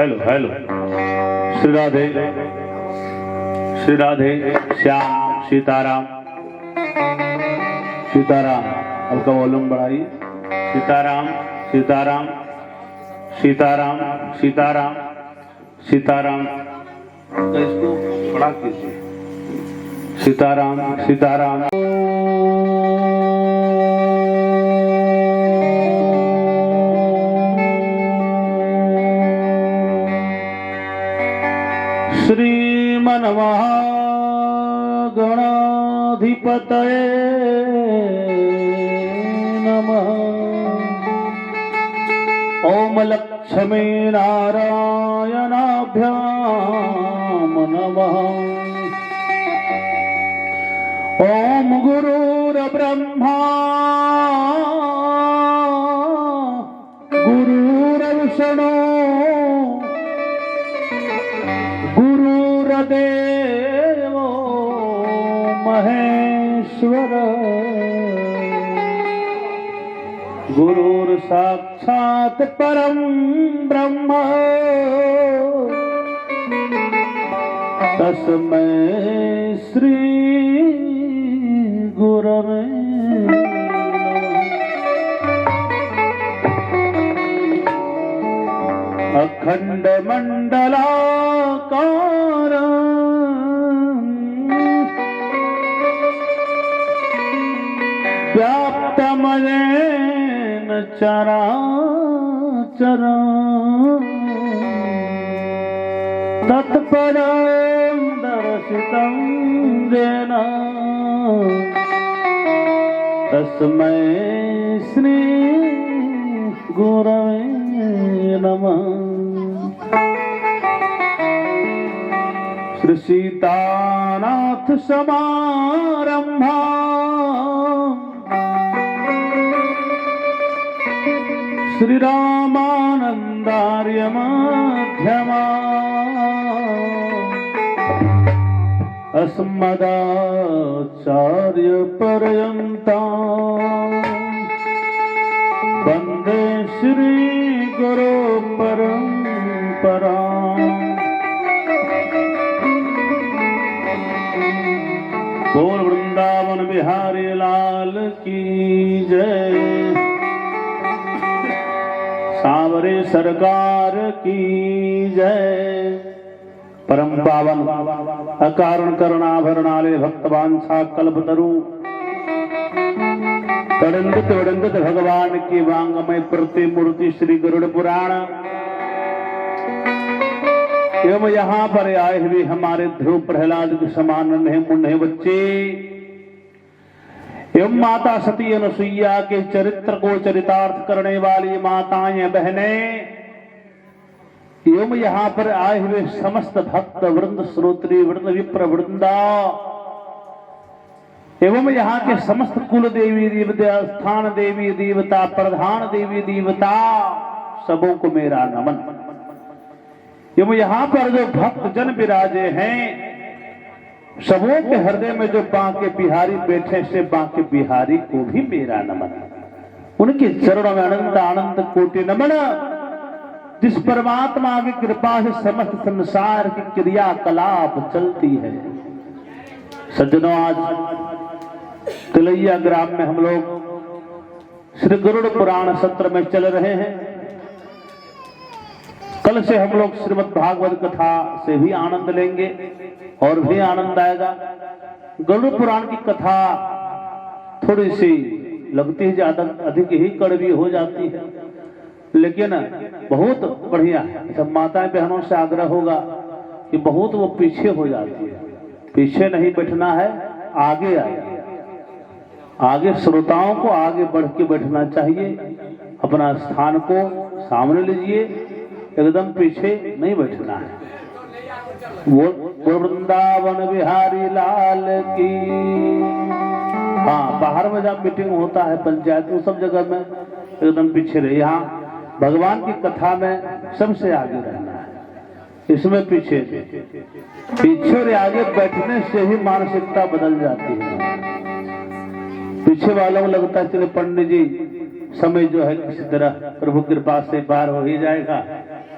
Hello hello. Shri Radhe Shyam Sitaram Sitaram. हल्का volume बढ़ाइए। सीताराम सीताराम सीताराम सीताराम सीताराम। तो इसको बड़ा कीजिए। सीताराम सीताराम। श्रीमन्महागणाधिपतये नमः। ओम लक्ष्मी नारायणाभ्याम नमः। ओम गुरुर्ब्रह्मा गुरुर्विष्णु गुरुर्देवो महेश्वर गुरुर्साक्षात् परं ब्रह्म तस्मै श्री गुरवे नमः। अखंड मंडलाकार व्याप्तमयेन चराचर तत्परं दर्शितं येन तस्मै श्री गुरवे नमः। श्री सीतानाथ समारंभा श्री रामानंदार्य मध्यमा अस्मदाचार्य पर्यंता वंदे श्री गुरु परंपरा। बोल वृंदावन बिहारी लाल की जय। सांवरे सरकार की जय। परम पावन अकारण करुणाभरणाले भक्तवांछा कल्पतरु तड़ंदित वड़ंदित भगवान की वांगमय प्रतिमूर्ति श्री गरुड़ पुराण एवं यहाँ पर आए हुए हमारे ध्रुव प्रहलाद के समान नन्हे मुन्ने बच्चे एवं माता सती अनुसुईया के चरित्र को चरितार्थ करने वाली माताएं बहनें एवं यहाँ पर आए हुए समस्त भक्त वृंद श्रोत्री वृंद विप्र वृंदा एवं यहाँ के समस्त कुल देवी देवता स्थान देवी देवता प्रधान देवी देवता सबों को मेरा नमन। एवं यहाँ पर जो भक्त जन विराजे हैं सबों के हृदय में जो बांके बिहारी बैठे से बांके बिहारी को भी मेरा नमन। उनके चरणों में अनंत आनंद कोटि नमन। जिस परमात्मा की कृपा से समस्त संसार की क्रियाकलाप चलती है। सज्जनों, आज तिलैया ग्राम में हम लोग श्री गरुड़ पुराण सत्र में चल रहे हैं। कल से हम लोग श्रीमद् भागवत कथा से भी आनंद लेंगे और भी आनंद आएगा। गरुड़ पुराण की कथा थोड़ी सी लगती है ज्यादा अधिक ही कड़वी हो जाती है, लेकिन बहुत बढ़िया है। सब माताएं बहनों से आग्रह होगा कि बहुत वो पीछे हो जाती है, पीछे नहीं बैठना है, आगे आए। आगे श्रोताओं को आगे बढ़ के बैठना चाहिए। अपना स्थान को सामने लीजिए, एकदम पीछे नहीं बैठना है। वो वृंदावन बिहारी लाल की। हाँ, बाहर में जब मीटिंग होता है पंचायत में सब जगह में एकदम पीछे रहे। यहाँ भगवान की कथा में सबसे आगे रहना है, इसमें पीछे और आगे बैठने से ही मानसिकता बदल जाती है। पीछे वालों को लगता है चले पंडित जी समय जो है किसी तरह प्रभु कृपा से पार हो ही जाएगा,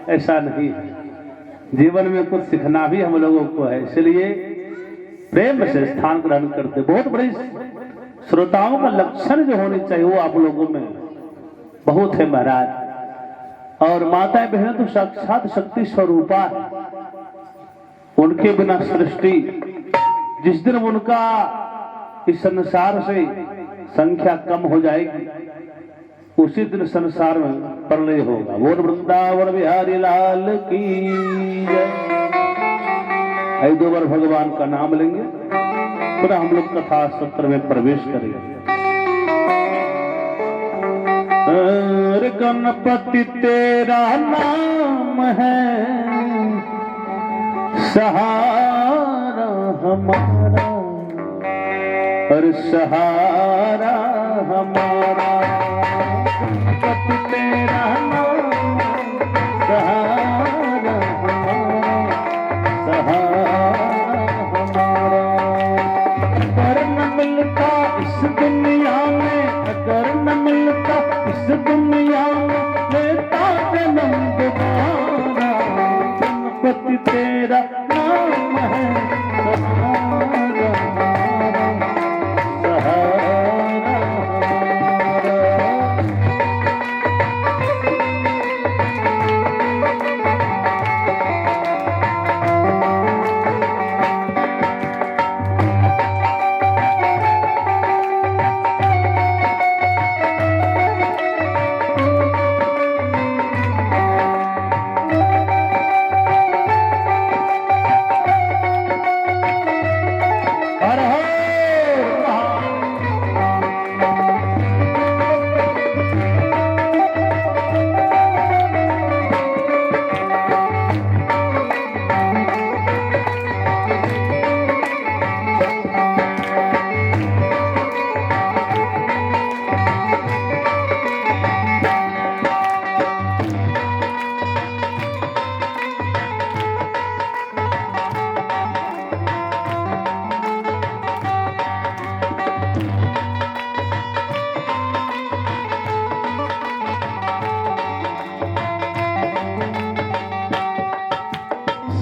ऐसा नहीं है। जीवन में कुछ सीखना भी हम लोगों को है, इसलिए प्रेम से स्थान ग्रहण करते। बहुत बड़ी श्रोताओं का लक्षण जो होनी चाहिए वो आप लोगों में बहुत है महाराज। और माताएं बहनें तो साक्षात शक्ति स्वरूपा है, उनके बिना सृष्टि, जिस दिन उनका इस संसार से संख्या कम हो जाएगी उसी दिन संसार में प्रलय होगा। बोल वृंदावन बिहारी लाल की जय। 2 बार भगवान का नाम लेंगे, पुनः हम लोग कथा सत्र में प्रवेश करेंगे। गणपति तेरा नाम है सहारा हमारा, और सहारा हमारा। गणपति तेरा नाम सहारा हमारा, सहारा हमारा। अगर न मिलता इस दुनिया में, अगर न मिलता इस दुनिया में, लेता जन्म दोबारा। गणपति तेरा नाम है सहारा हमारा, सहारा हमारा।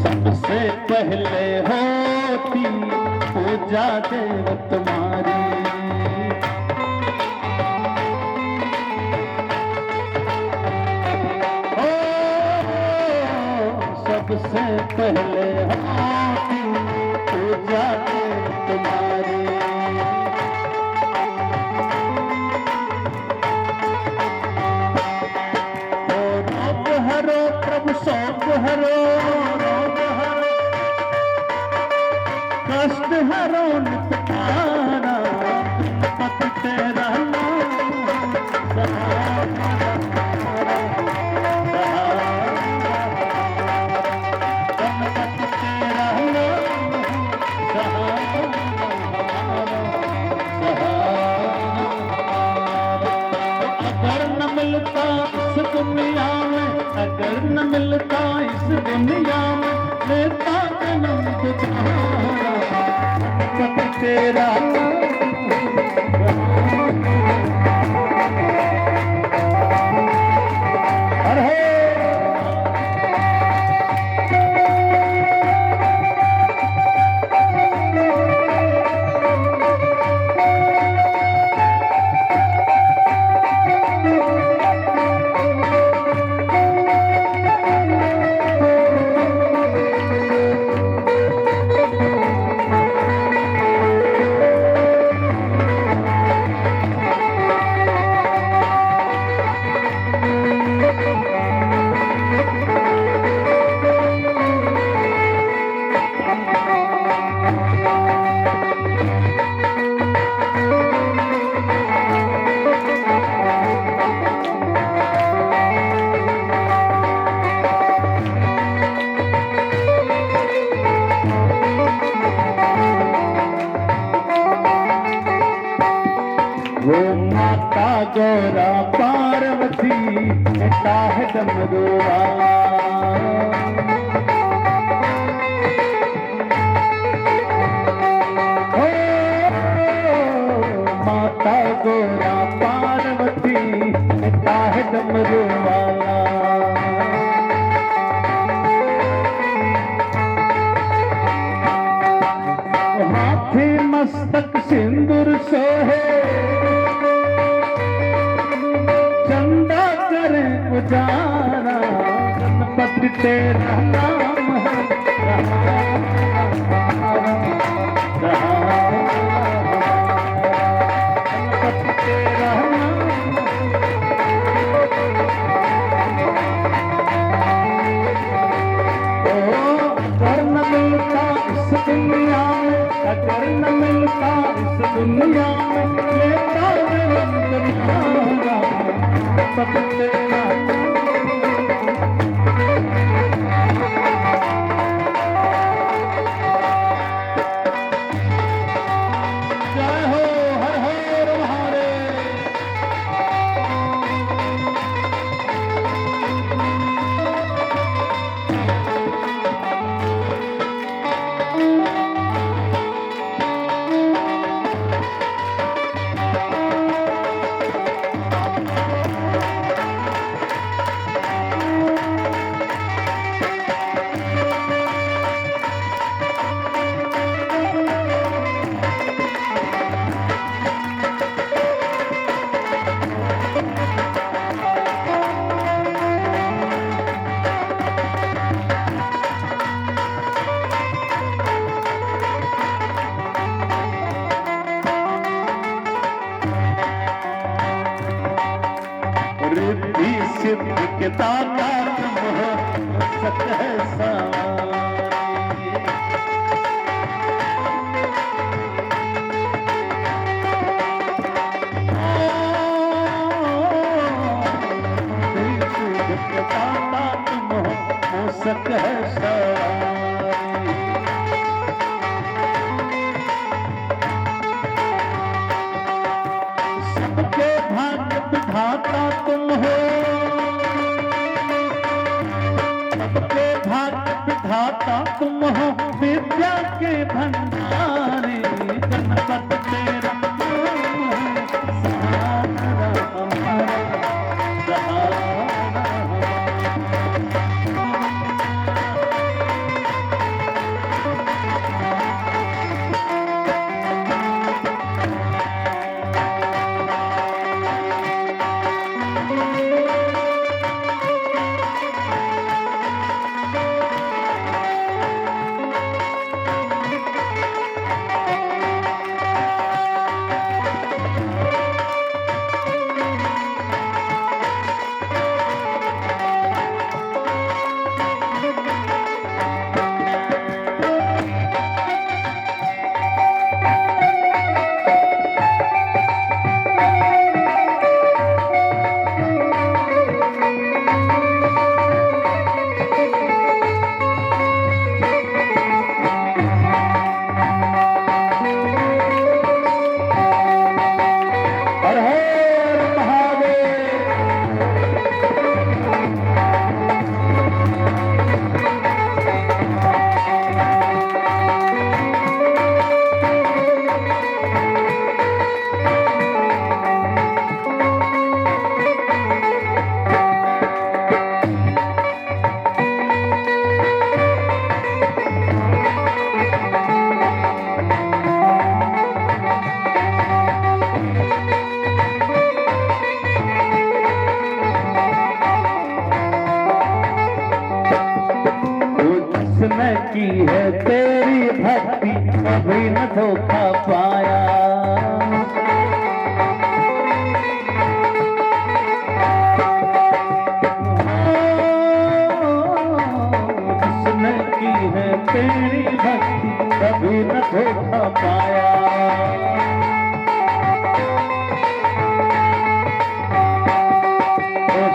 सबसे पहले होती पूजा देव तुम्हारी, ओ सबसे पहले होती पूजा देव तुम्हारी। ओ रोग हरो प्रभु शोक हरो, कष्ट हरो नितारा। गणपति तेरा नाम सहारा हमारा, गणपति तेरा नाम सहारा हमारा, सहारा हमारा। अगर न मिलता इस दुनिया में, अगर न मिलता इस दुनिया में, लेता जन्म दोबारा। गणपति तेरा वो माता गौरा पार्वती नेता है डमरुआ। माता गौरा पार्वती नेता है डमरुआ। हजारा गणपति तेरा नाम है गणपति तेरा नाम। अगर न मिलता इस दुनिया में, अगर न मिलता इस दुनिया में, लेता दुनिया सब तेरा। जय हो हर हर महादेव। रिद्धि सिद्धि के दाता तुम हो, सकह सवारी। रिद्धि सिद्धि के दाता तुम हो, सकह सवारी। सबके भाग्य विधाता तुम हो, सबके भाग्य विधाता तुम हो, विद्या के भंडारी गणपति तेरा नाम है सहारा हमारा, सहारा की है तेरी भक्ति, कभी न धोखा पाया। जिसने की है तेरी भक्ति, कभी न धोखा पाया।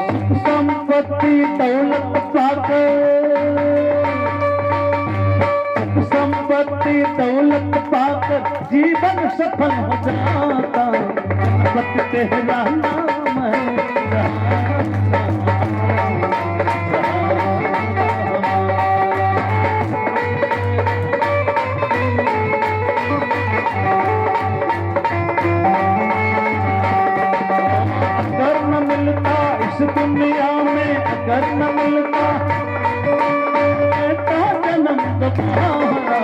सुख संपत्ति दौलत पाकर, संपत्ति दौलत पाकर जीवन सफल हो जाता। गणपति तेरा नाम है अगर न मिलता इस दुनिया में, अगर न मिलता जन्म दोबारा।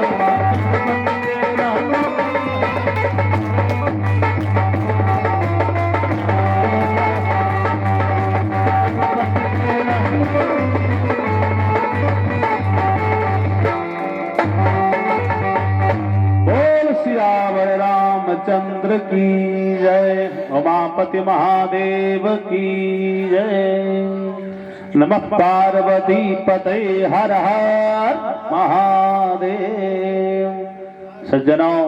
की जय, उमापति महादेव की जय। नमः पार्वती पते हर हर महादेव। सज्जनों,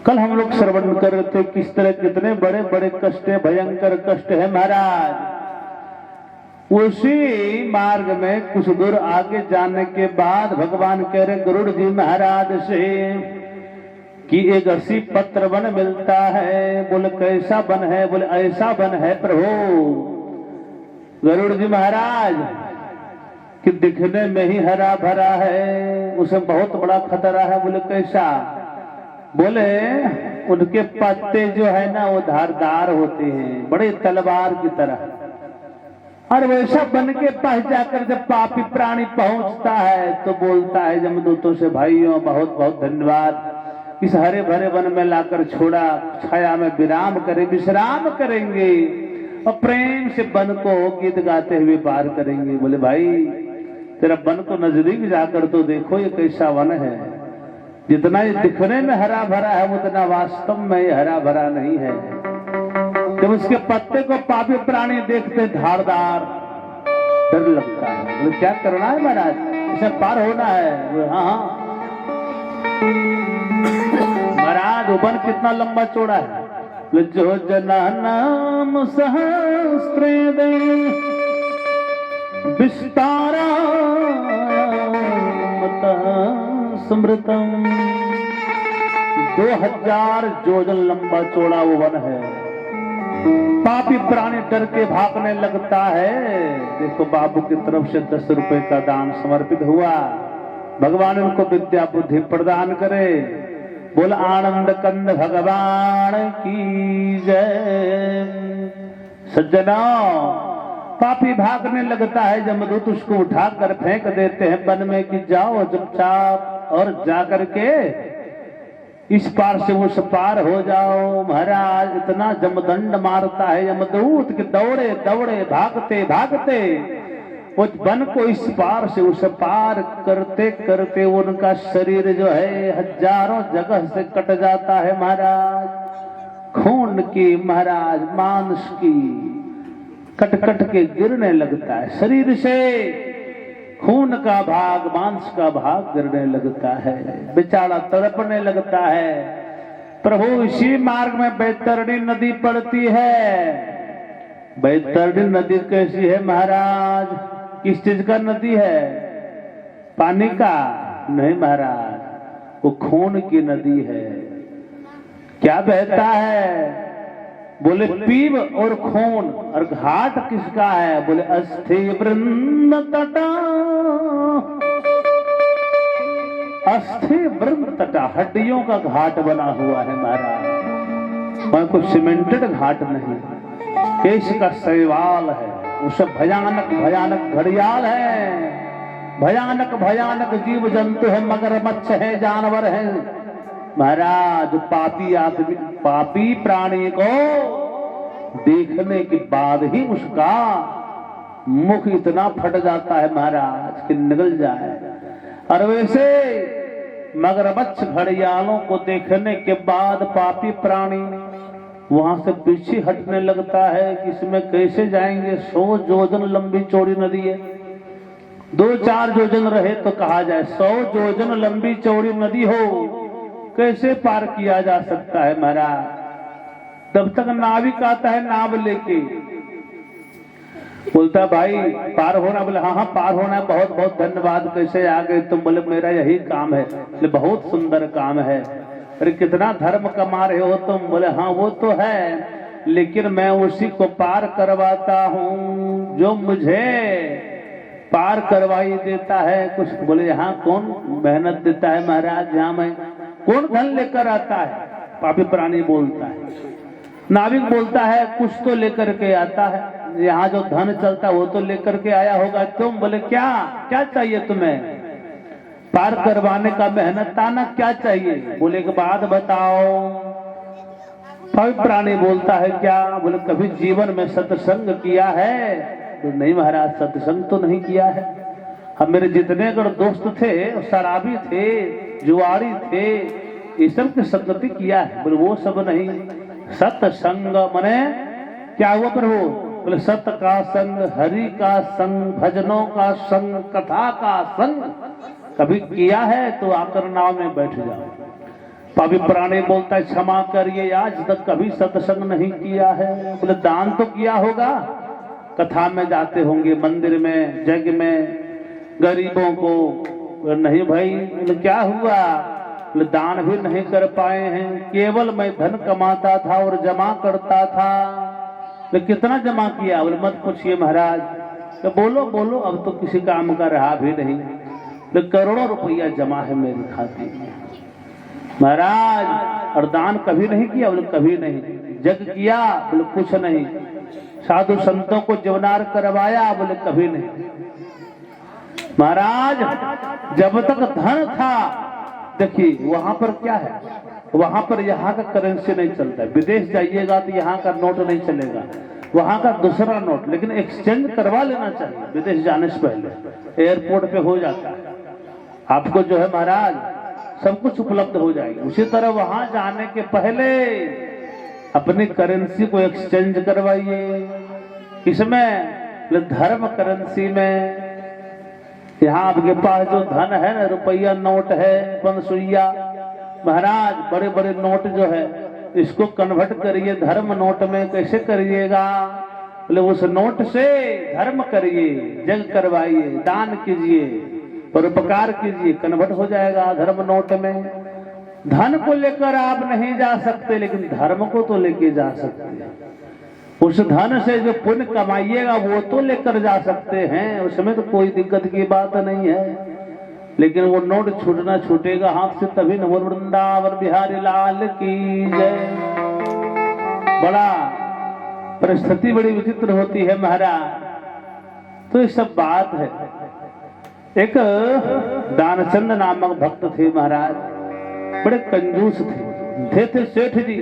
कल हम लोग श्रवण कर रहे थे किस तरह कितने बड़े बड़े कष्ट है, भयंकर कष्ट है महाराज। उसी मार्ग में कुछ दूर आगे जाने के बाद भगवान कह रहे गरुड़ जी महाराज से कि एक 80 पत्र वन मिलता है। बोले कैसा वन है? बोले ऐसा वन है प्रभु गरुड़ जी महाराज कि दिखने में ही हरा भरा है, उसे बहुत बड़ा खतरा है। बोले कैसा? बोले उनके पत्ते जो है ना वो धारदार होते हैं, बड़े तलवार की तरह। और वैसा बन के पास जाकर जब पापी प्राणी पहुंचता है तो बोलता है जमदूतों से, भाइयों बहुत बहुत धन्यवाद, इस हरे भरे वन में लाकर छोड़ा, छाया में विराम करेंगे और प्रेम से वन को गीत गाते हुए पार करेंगे। बोले भाई तेरा वन को नजदीक जाकर तो देखो ये कैसा वन है, जितना ये दिखने में हरा भरा है उतना वास्तव में ये हरा भरा नहीं है। जब उसके पत्ते को पापी प्राणी देखते धारदार, डर लगता है। बोले क्या करना है महाराज? इसे पार होना है? बोले हाँ। महाराज वन कितना लंबा चौड़ा है? जो जना नाम सहस्त्र विस्तारा स्मृतम, 2000 योजन लंबा चौड़ा वो वन है। पापी प्राणी डर के भागने लगता है। देखो बाबू की तरफ से 10 रुपए का दान समर्पित हुआ, भगवान उनको विद्या बुद्धि प्रदान करे। बोल आनंद कंद भगवान की जय। सज्जनों, पापी भागने लगता है, जमदूत उसको उठाकर फेंक देते हैं वन में कि जाओ चुपचाप और जाकर के इस पार से उस पार हो जाओ। महाराज इतना जमदंड मारता है यमदूत कि दौड़े दौड़े भागते भागते उस वन को इस पार से उस पार करते करते उनका शरीर जो है हजारों जगह से कट जाता है महाराज। खून की महाराज मांस की कट कट के गिरने लगता है, शरीर से खून का भाग मांस का भाग गिरने लगता है, बेचारा तड़पने लगता है। प्रभु इसी मार्ग में बैतरणी नदी पड़ती है। बैतरणी नदी कैसी है महाराज? किस चीज का नदी है? पानी का नहीं महाराज, वो खून की नदी है। क्या बहता है? बोले पीव और खून। और घाट किसका है? बोले अस्थि वृंद तटा, अस्थि वृंद तटा, हड्डियों का घाट बना हुआ है महाराज। वहां कोई सीमेंटेड घाट नहीं, केश का शैवाल है, उससे भयानक भयानक घड़ियाल है, भयानक भयानक जीव जंतु है, मगरमच्छ है, जानवर है महाराज। पापी आदमी पापी प्राणी को देखने के बाद ही उसका मुख इतना फट जाता है महाराज कि निकल जाए। और वैसे मगरमच्छ घड़ियालों को देखने के बाद पापी प्राणी वहां से पीछे हटने लगता है कि इसमें कैसे जाएंगे। 100 योजन लंबी चौड़ी नदी है, 2-4 योजन रहे तो कहा जाए, 100 योजन लंबी चौड़ी नदी हो, कैसे पार किया जा सकता है महाराज? तब तक नाविक आता है नाव लेके, बोलता भाई पार होना? बोले हाँ हाँ पार होना है, बहुत बहुत धन्यवाद, कैसे आ गए तुम? बोले मेरा यही काम है। बोले बहुत सुंदर काम है। अरे कितना धर्म कमा रहे हो तुम? बोले हाँ वो तो है, लेकिन मैं उसी को पार करवाता हूँ जो मुझे पार करवाई देता है कुछ। बोले यहाँ कौन मेहनत देता है महाराज? यहाँ मैं कौन धन लेकर आता है? पापी प्राणी बोलता है। नाविक बोलता है कुछ तो लेकर के आता है, यहाँ जो धन चलता है वो तो लेकर के आया होगा तुम। बोले क्या क्या चाहिए तुम्हें? पार करवाने का मेहनत ताना क्या चाहिए? बोले एक बात बताओ। पापी प्राणी बोलता है क्या? बोले कभी जीवन में सत्संग किया है? तो नहीं महाराज सत्संग तो नहीं किया है। हम मेरे जितने अगर दोस्त थे शराबी थे, जुआरी थे, ये सब की संगति किया है। बोले वो सब नहीं, सत्संग मने क्या हुआ प्रभु? बोले सत्य का संग, हरि का संग, भजनों का संग, कथा का संग कभी किया है तो आकर नाव में बैठ जाओ। पापी प्राणी बोलता है क्षमा करिए, आज तक कभी सत्संग नहीं किया है। बोले दान तो किया होगा, कथा में जाते होंगे, मंदिर में, जग में, गरीबों को नहीं भाई। बोले क्या हुआ? बोले दान भी नहीं कर पाए हैं, केवल मैं धन कमाता था और जमा करता था। तो कितना जमा किया? बोले मत पूछिए महाराज। तो बोलो बोलो, अब तो किसी काम का रहा भी नहीं। तो करोड़ों रुपया जमा है मेरे खाते में महाराज। और दान कभी नहीं किया? बोले कभी नहीं। जग किया? बोले कुछ नहीं। साधु संतों को जीवनार करवाया? बोले कभी नहीं महाराज। जब तक धन था, देखिए वहां पर क्या है, वहां पर यहाँ का करेंसी नहीं चलता है। विदेश जाइएगा तो यहाँ का नोट नहीं चलेगा, वहां का दूसरा नोट, लेकिन एक्सचेंज करवा लेना चाहिए विदेश जाने से पहले। एयरपोर्ट पे हो जाता है, आपको जो है महाराज सब कुछ उपलब्ध हो जाएगा। उसी तरह वहां जाने के पहले अपनी करेंसी को एक्सचेंज करवाइए। किसमें? धर्म करेंसी में। यहाँ आपके पास जो धन है ना, रुपया नोट है, पंसुइया महाराज, बड़े बड़े नोट जो है, इसको कन्वर्ट करिए धर्म नोट में। कैसे करिएगा? बोले उस नोट से धर्म करिए, जग करवाइए, दान कीजिए, परोपकार कीजिए, कन्वर्ट हो जाएगा धर्म नोट में। धन को लेकर आप नहीं जा सकते, लेकिन धर्म को तो लेके जा सकते हैं। उस धन से जो पुण्य कमाइएगा वो तो लेकर जा सकते हैं, उसमें तो कोई दिक्कत की बात नहीं है। लेकिन वो नोट छूटना छूटेगा हाथ से तभी न। बोल वृंदावन बिहारी लाल की जय। बड़ा परिस्थिति बड़ी विचित्र होती है महाराज। तो ये सब बात है। एक दानचंद नामक भक्त थे महाराज, बड़े कंजूस थे सेठ जी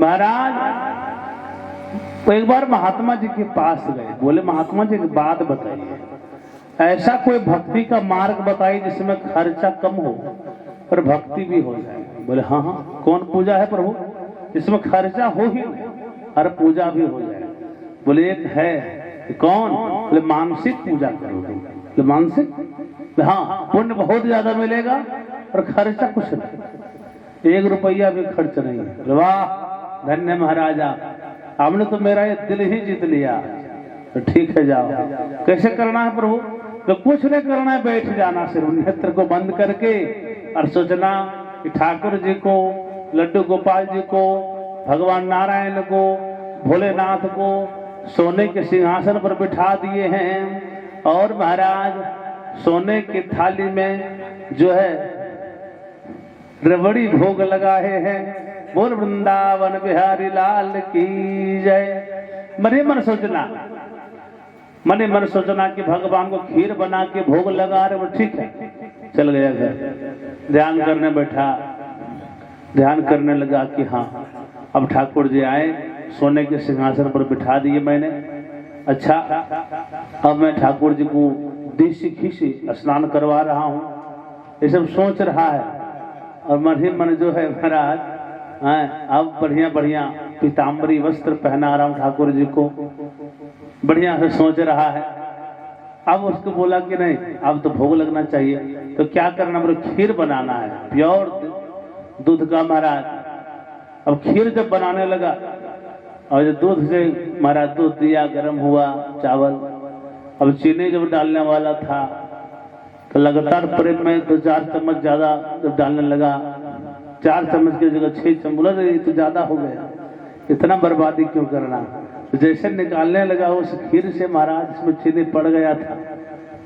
महाराज। तो एक बार महात्मा जी के पास गए, बोले महात्मा जी एक बात बताइए, ऐसा कोई भक्ति का मार्ग बताइए जिसमें खर्चा कम हो और भक्ति भी हो जाए। बोले हाँ हाँ। कौन पूजा है प्रभु जिसमें खर्चा हो ही और पूजा भी हो जाए? बोले एक है। कौन? बोले मानसिक पूजा करोगे। बोले मानसिक? हाँ, पुण्य बहुत ज्यादा मिलेगा और खर्चा कुछ नहीं, 1 रुपया भी खर्च नहीं। वाह धन्य महाराजा, आपने तो मेरा ये दिल ही जीत लिया। तो ठीक है जाओ। कैसे करना है प्रभु? तो कुछ नहीं करना है, बैठ जाना, सिर्फ नेत्र को बंद करके और सोचना कि ठाकुर जी को, लड्डू गोपाल जी को, भगवान नारायण को, भोलेनाथ को सोने के सिंहासन पर बिठा दिए हैं और महाराज सोने की थाली में जो है रबड़ी भोग लगाए हैं। बोल वृंदावन बिहारी लाल की जय। मने मन सोचना, मने मन सोचना कि भगवान को खीर बना के भोग लगा रहे। वो ठीक है, चल गया घर, ध्यान करने बैठा, ध्यान करने लगा कि हाँ अब ठाकुर जी आए, सोने के सिंहासन पर बिठा दिए मैंने। अच्छा, अब मैं ठाकुर जी को देसी घी से स्नान करवा रहा हूँ, ये सब सोच रहा है। और मन ही मन जो है महाराज अब बढ़िया बढ़िया पीताम्बरी वस्त्र पहना रहा हूँ ठाकुर जी को, बढ़िया से सोच रहा है। अब उसको बोला कि नहीं अब तो भोग लगना चाहिए, तो क्या करना? बोले खीर बनाना है, प्योर दूध का महाराज। अब खीर जब बनाने लगा और जब दूध से महाराज दूध दिया, गर्म हुआ चावल, अब चीनी जब डालने वाला था तो लगातार प्रेम में 2-4 चम्मच ज्यादा जब डालने लगा, 4 चम्मच की जगह 6 चम्मच। बोला ये तो ज्यादा हो गया, इतना बर्बादी क्यों करना? तो जैसे निकालने लगा उस खीर से महाराज इसमें चीनी पड़ गया था।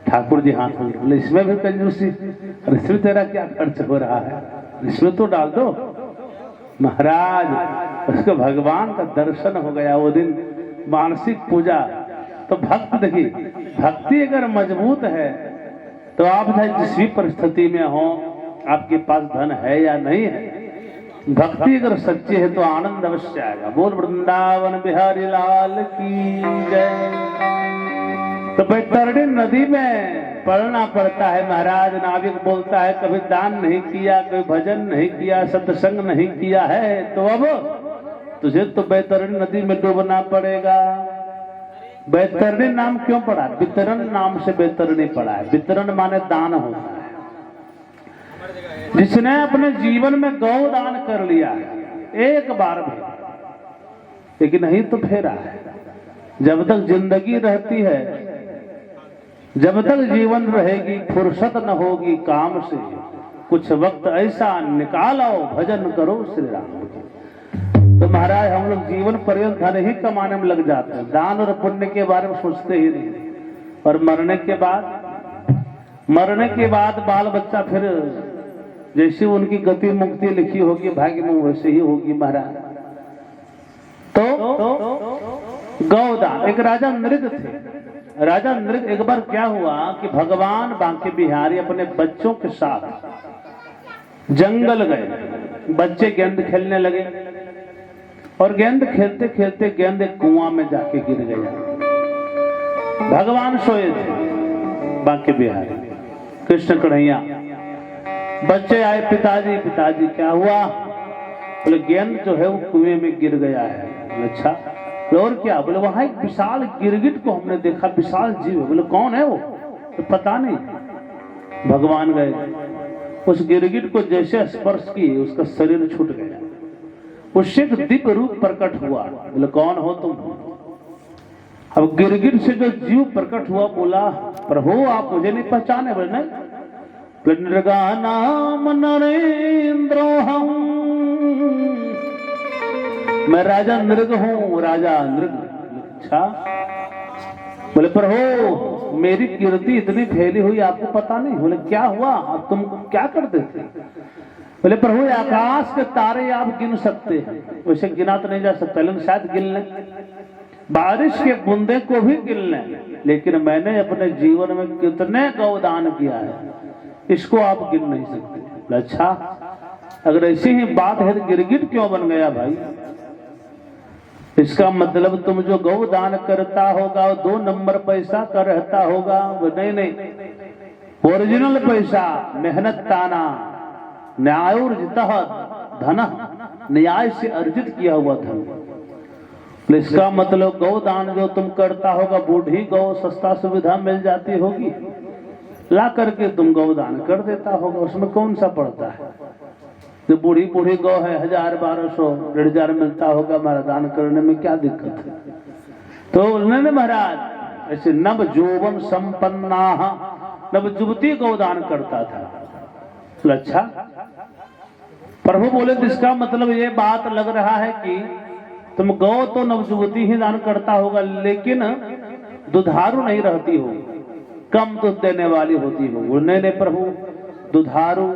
ठाकुर जी हाथ में बोले इसमें भी कंजूसी, और इसमें तेरा क्या खर्च हो रहा है, इसमें तो डाल दो। महाराज उसको भगवान का दर्शन हो गया वो दिन। मानसिक पूजा तो भक्त, देखिए भक्ति अगर मजबूत है तो आप चाहे जिस भी परिस्थिति में हो, आपके पास धन है या नहीं है, भक्ति अगर सच्ची है तो आनंद अवश्य आएगा। बोल वृंदावन बिहारी लाल की जय। तो बैतरणी नदी में पढ़ना पड़ता है महाराज। नाविक बोलता है कभी दान नहीं किया, कभी भजन नहीं किया, सत्संग नहीं किया है, तो अब तुझे तो बैतरणी नदी में डूबना पड़ेगा। बैतरणी नाम क्यों पड़ा? वितरण नाम से बैतरणी पड़ा है। वितरण माने दान होता है। जिसने अपने जीवन में गौ दान कर लिया एक बार भी, लेकिन नहीं तो फेरा है। जब तक जिंदगी रहती है, जब तक जीवन रहेगी, फुर्सत न होगी काम से, कुछ वक्त ऐसा निकालो भजन करो श्री राम की। तो महाराज हम लोग जीवन पर्यंत धन ही कमाने में लग जाते हैं, दान और पुण्य के बारे में सोचते ही नहीं। और मरने के बाद बाल बच्चा फिर जैसे उनकी गति मुक्ति लिखी होगी भाग्य में वैसे ही होगी महाराज। तो गौदान। एक राजा नृग थे। राजा नृग एक बार क्या हुआ कि भगवान बांके बिहारी अपने बच्चों के साथ जंगल गए। बच्चे गेंद खेलने लगे और गेंद खेलते खेलते गेंद एक कुआं में जाके गिर गया। भगवान सोए थे बांके बिहारी कृष्ण कन्हैया। बच्चे आए, पिताजी पिताजी क्या हुआ? बोले गेंद जो है वो कुएं में गिर गया है। बोले अच्छा, और क्या? बोले वहां एक विशाल गिरगिट को हमने देखा, विशाल जीव है। बोले कौन है वो? तो पता नहीं। भगवान गए, उस गिरगिट को जैसे स्पर्श किए उसका शरीर छूट गया, उससे एक दिव्य रूप प्रकट हुआ। बोले कौन हो तुम? अब गिरगिट से जो जीव प्रकट हुआ बोला प्रभु आप मुझे नहीं पहचाने? बोले नहीं। नृगा नाम नरेंद्र हम, मैं राजा नृग हूँ, राजा नृग। अच्छा, बोले प्रभु मेरी कीर्ति इतनी फैली हुई आपको पता नहीं? बोले क्या हुआ? अब तुम क्या कर देते? बोले प्रभु आकाश के तारे आप गिन सकते हैं, वैसे गिना तो नहीं जा सकता, लेकिन शायद गिन लें। बारिश के बूंदे को भी गिन लें, लेकिन मैंने अपने जीवन में कितने गौदान किया है इसको आप गिन नहीं सकते। अच्छा, अगर ऐसी ही बात है तो गिरगिट क्यों बन गया भाई? इसका मतलब तुम जो गौ दान करता होगा वो 2 नंबर पैसा का रहता होगा। वो नहीं, ओरिजिनल पैसा, मेहनत ताना, न्यायोर्जित धन, न्याय से अर्जित किया हुआ धन। इसका मतलब गौ दान जो तुम करता होगा, बूढ़ी गौ सस्ता सुविधा मिल जाती होगी, ला करके तुम गौ दान कर देता होगा, उसमें कौन सा पड़ता है? जो बूढ़ी गौ है 1000, 1200, 1500 मिलता होगा, हमारा दान करने में क्या दिक्कत है? तो उन्होंने महाराज ऐसे नव जोवन संपन्ना नव जुवती गौदान करता था। तो अच्छा, प्रभु बोले जिसका मतलब ये बात लग रहा है कि तुम गौ तो नवजुवती ही दान करता होगा, लेकिन दुधारू नहीं रहती हो, कम दूध देने वाली होती हो। नहीं प्रभु दुधारू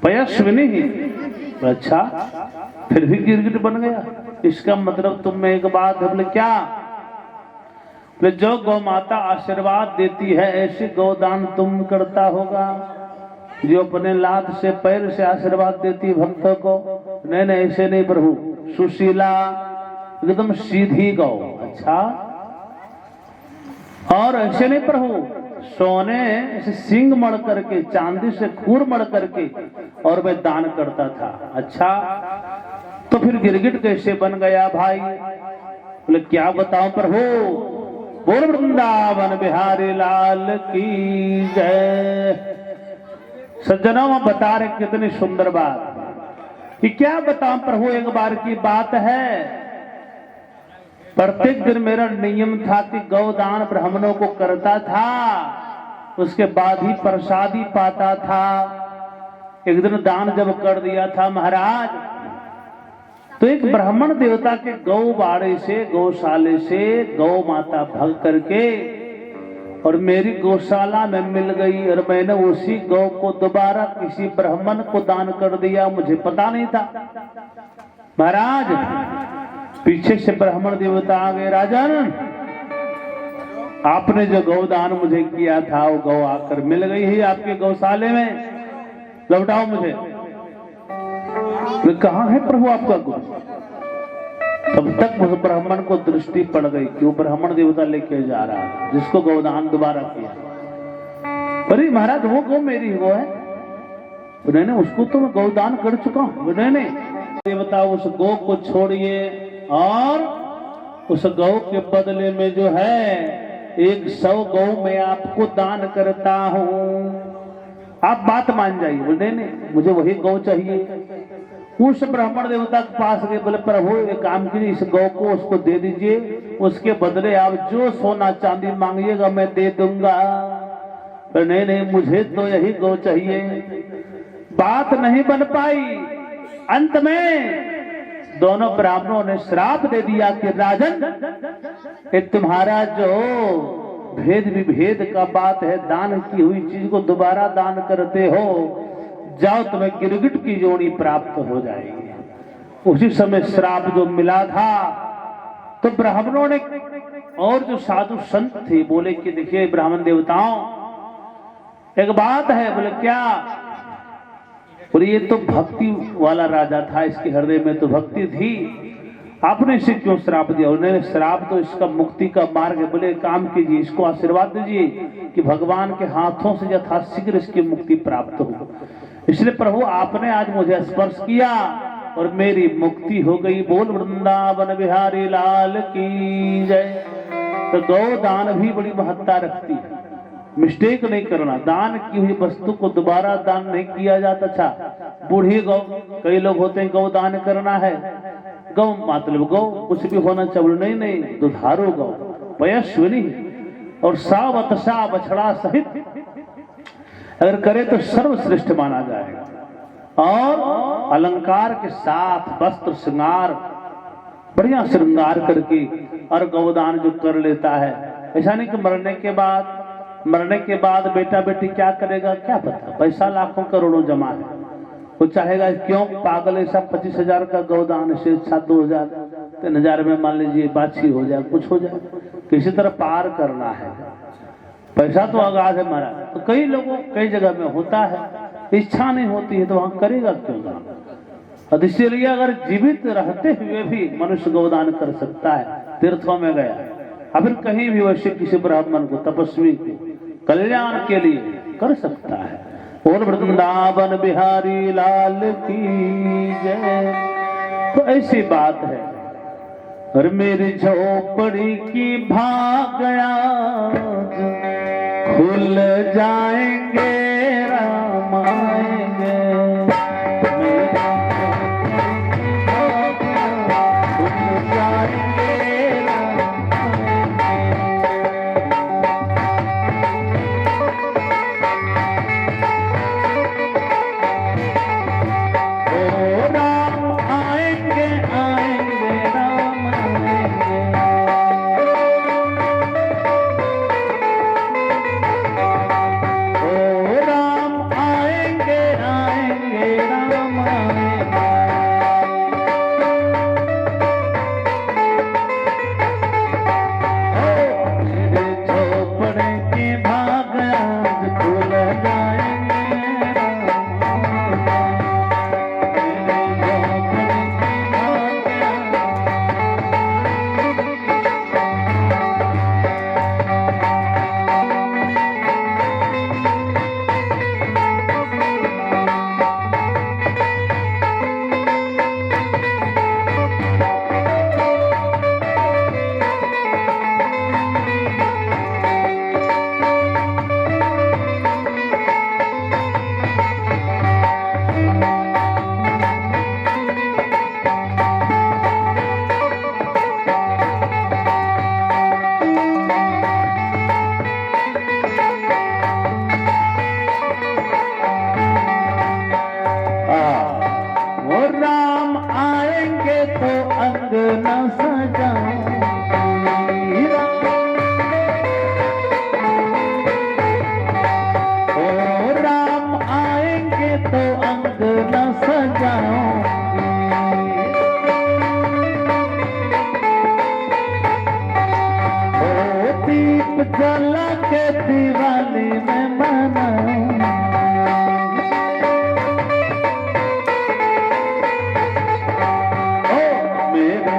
पयस्विनी ही। अच्छा, फिर भी गिरगिट बन गया। इसका मतलब तुम में एक बात है। बोले क्या? बोले जो गौ माता आशीर्वाद देती है ऐसे गौदान तुम करता होगा, जो अपने लात से पैर से आशीर्वाद देती भक्तों को। नहीं ऐसे नहीं प्रभु, सुशीला एकदम सीधी गौ। अच्छा, और ऐसे नहीं प्रभु, सोने से सिंग मड़ करके, चांदी से खूर मड़ करके और मैं दान करता था। अच्छा, तो फिर गिरगिट कैसे बन गया भाई? बोले क्या बताऊं प्रभु? बोल वृंदावन बिहारी लाल की जय। सज्जनों में बता रहे कितनी सुंदर बात कि क्या बताऊं प्रभु, एक बार की बात है। प्रत्येक दिन मेरा नियम था कि गौदान ब्राह्मणों को करता था, उसके बाद ही प्रसादी पाता था। एक दिन दान जब कर दिया था महाराज, तो एक ब्राह्मण देवता के गौ बाड़े से, गौशाले से गौ माता भग करके और मेरी गौशाला में मिल गई, और मैंने उसी गौ को दोबारा किसी ब्राह्मण को दान कर दिया। मुझे पता नहीं था महाराज। पीछे से ब्राह्मण देवता आ गए, राजन आपने जो गौदान मुझे किया था वो गौ आकर मिल गई है आपके गौशाले में, लौटाओ मुझे। कहाँ है प्रभु आपका गौ? तब तक उस ब्राह्मण को दृष्टि पड़ गई कि वो ब्राह्मण देवता लेके जा रहा है जिसको गौदान दोबारा किया। अरे महाराज वो गौ मेरी गौ है। नहीं उसको तो मैं गौदान कर चुका हूं। नहीं देवता उस गौ को छोड़िए और उस गौ के बदले में जो है 100 गौ मैं आपको दान करता हूं, आप बात मान जाइए। बोले नहीं मुझे वही गौ चाहिए। उस ब्राह्मण देवता के पास गए, बोले प्रभु एक काम कीजिए, इस गौ को उसको दे दीजिए, उसके बदले आप जो सोना चांदी मांगिएगा मैं दे दूंगा। पर नहीं मुझे तो यही गौ चाहिए। बात नहीं बन पाई। अंत में दोनों ब्राह्मणों ने श्राप दे दिया कि राजन ये तुम्हारा जो भेद विभेद का बात है, दान की हुई चीज को दोबारा दान करते हो, जाओ तुम्हें गिरगिट की जोड़ी प्राप्त हो जाएगी। उसी समय श्राप जो मिला था तो ब्राह्मणों ने और जो साधु संत थे बोले कि देखिए ब्राह्मण देवताओं एक बात है। बोले क्या? बोले ये तो भक्ति वाला राजा था, इसके हृदय में तो भक्ति थी, आपने इसे क्यों श्राप दिया? उन्होंने श्राप तो इसका मुक्ति का मार्ग है। बोले काम कीजिए, इसको आशीर्वाद दीजिए कि भगवान के हाथों से यथाशीघ्र इसकी मुक्ति प्राप्त हो। इसलिए प्रभु आपने आज मुझे स्पर्श किया और मेरी मुक्ति हो गई। बोल वृंदावन बिहारी लाल की जय। तो गौदान भी बड़ी महत्ता रखती है। मिस्टेक नहीं करना, दान की हुई वस्तु को दोबारा दान नहीं किया जाता। अच्छा बूढ़ी गौ, कई लोग होते हैं गौ दान करना है, गौ मतलब गौ कुछ भी होना चाहिए, नहीं दुधारू गौ पयस्विनी और सावत सा बछड़ा सहित अगर करे तो सर्वश्रेष्ठ माना जाएगा। और अलंकार के साथ वस्त्र श्रृंगार बढ़िया श्रृंगार करके और गौदान जो कर लेता है, ऐसा नहीं कि मरने के बाद बेटा बेटी क्या करेगा क्या पता, पैसा लाखों करोड़ों जमा है, वो चाहेगा क्यों पागल ऐसा 25,000 का गौदान से 2,000 3,000 में मान लीजिए बाछी हो जाए, कुछ हो जाए, किसी तरह पार करना है। पैसा तो आगाज है महाराज। तो कई लोगों कई जगह में होता है, इच्छा नहीं होती है तो वहां करेगा क्यों दान। इसीलिए अगर जीवित रहते हुए भी मनुष्य गौदान कर सकता है, तीर्थों में गया या फिर कहीं भी वैसे किसी ब्राह्मण को तपस्वी को कल्याण के लिए कर सकता है। और वृंदावन बिहारी लाल की जय। तो ऐसी बात है। और मेरी झोपड़ी की भागया खुल जाएंगे राम आएंगे। जला के दिवाली में मनाऊं, ओ मेरे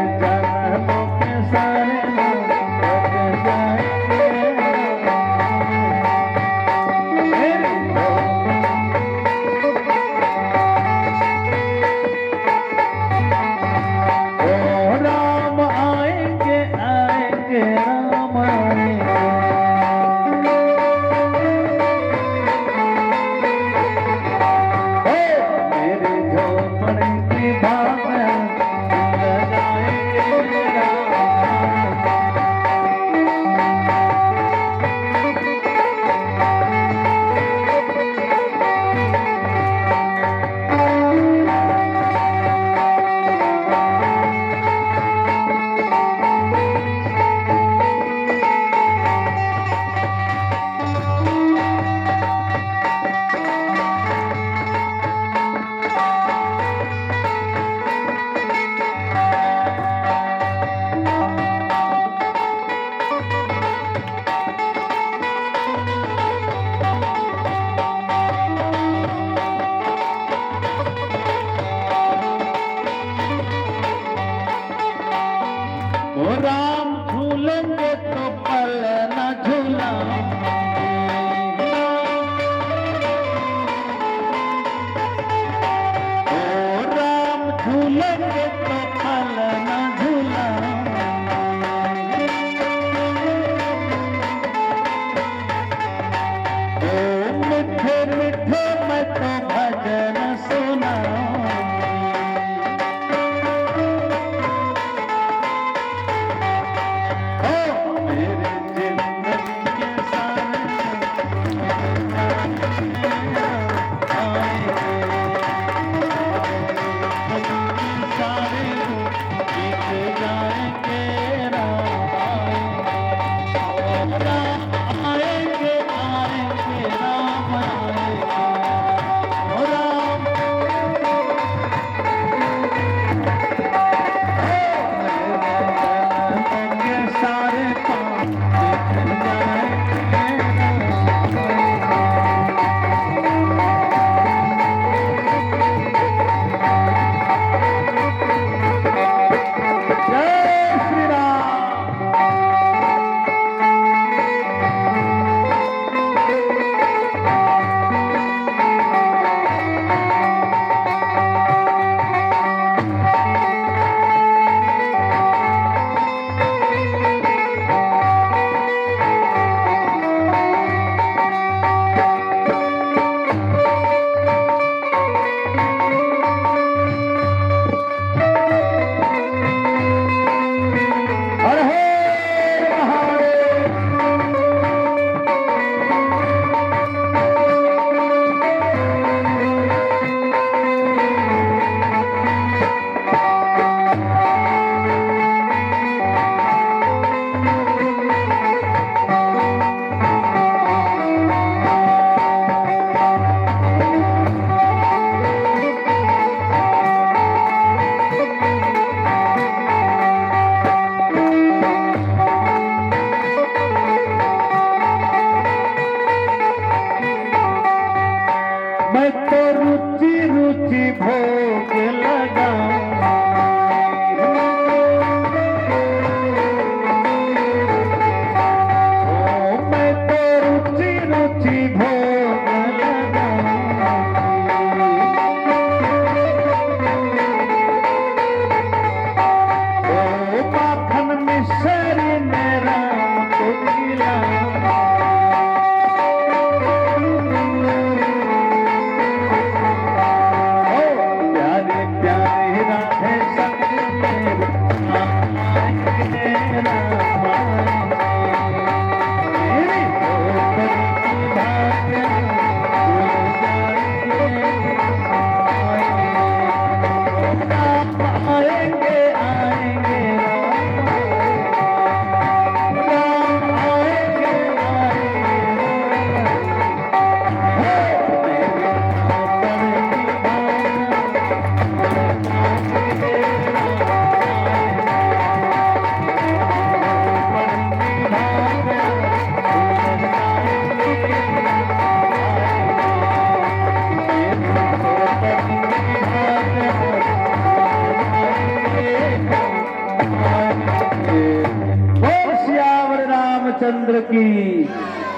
रामचंद्र की।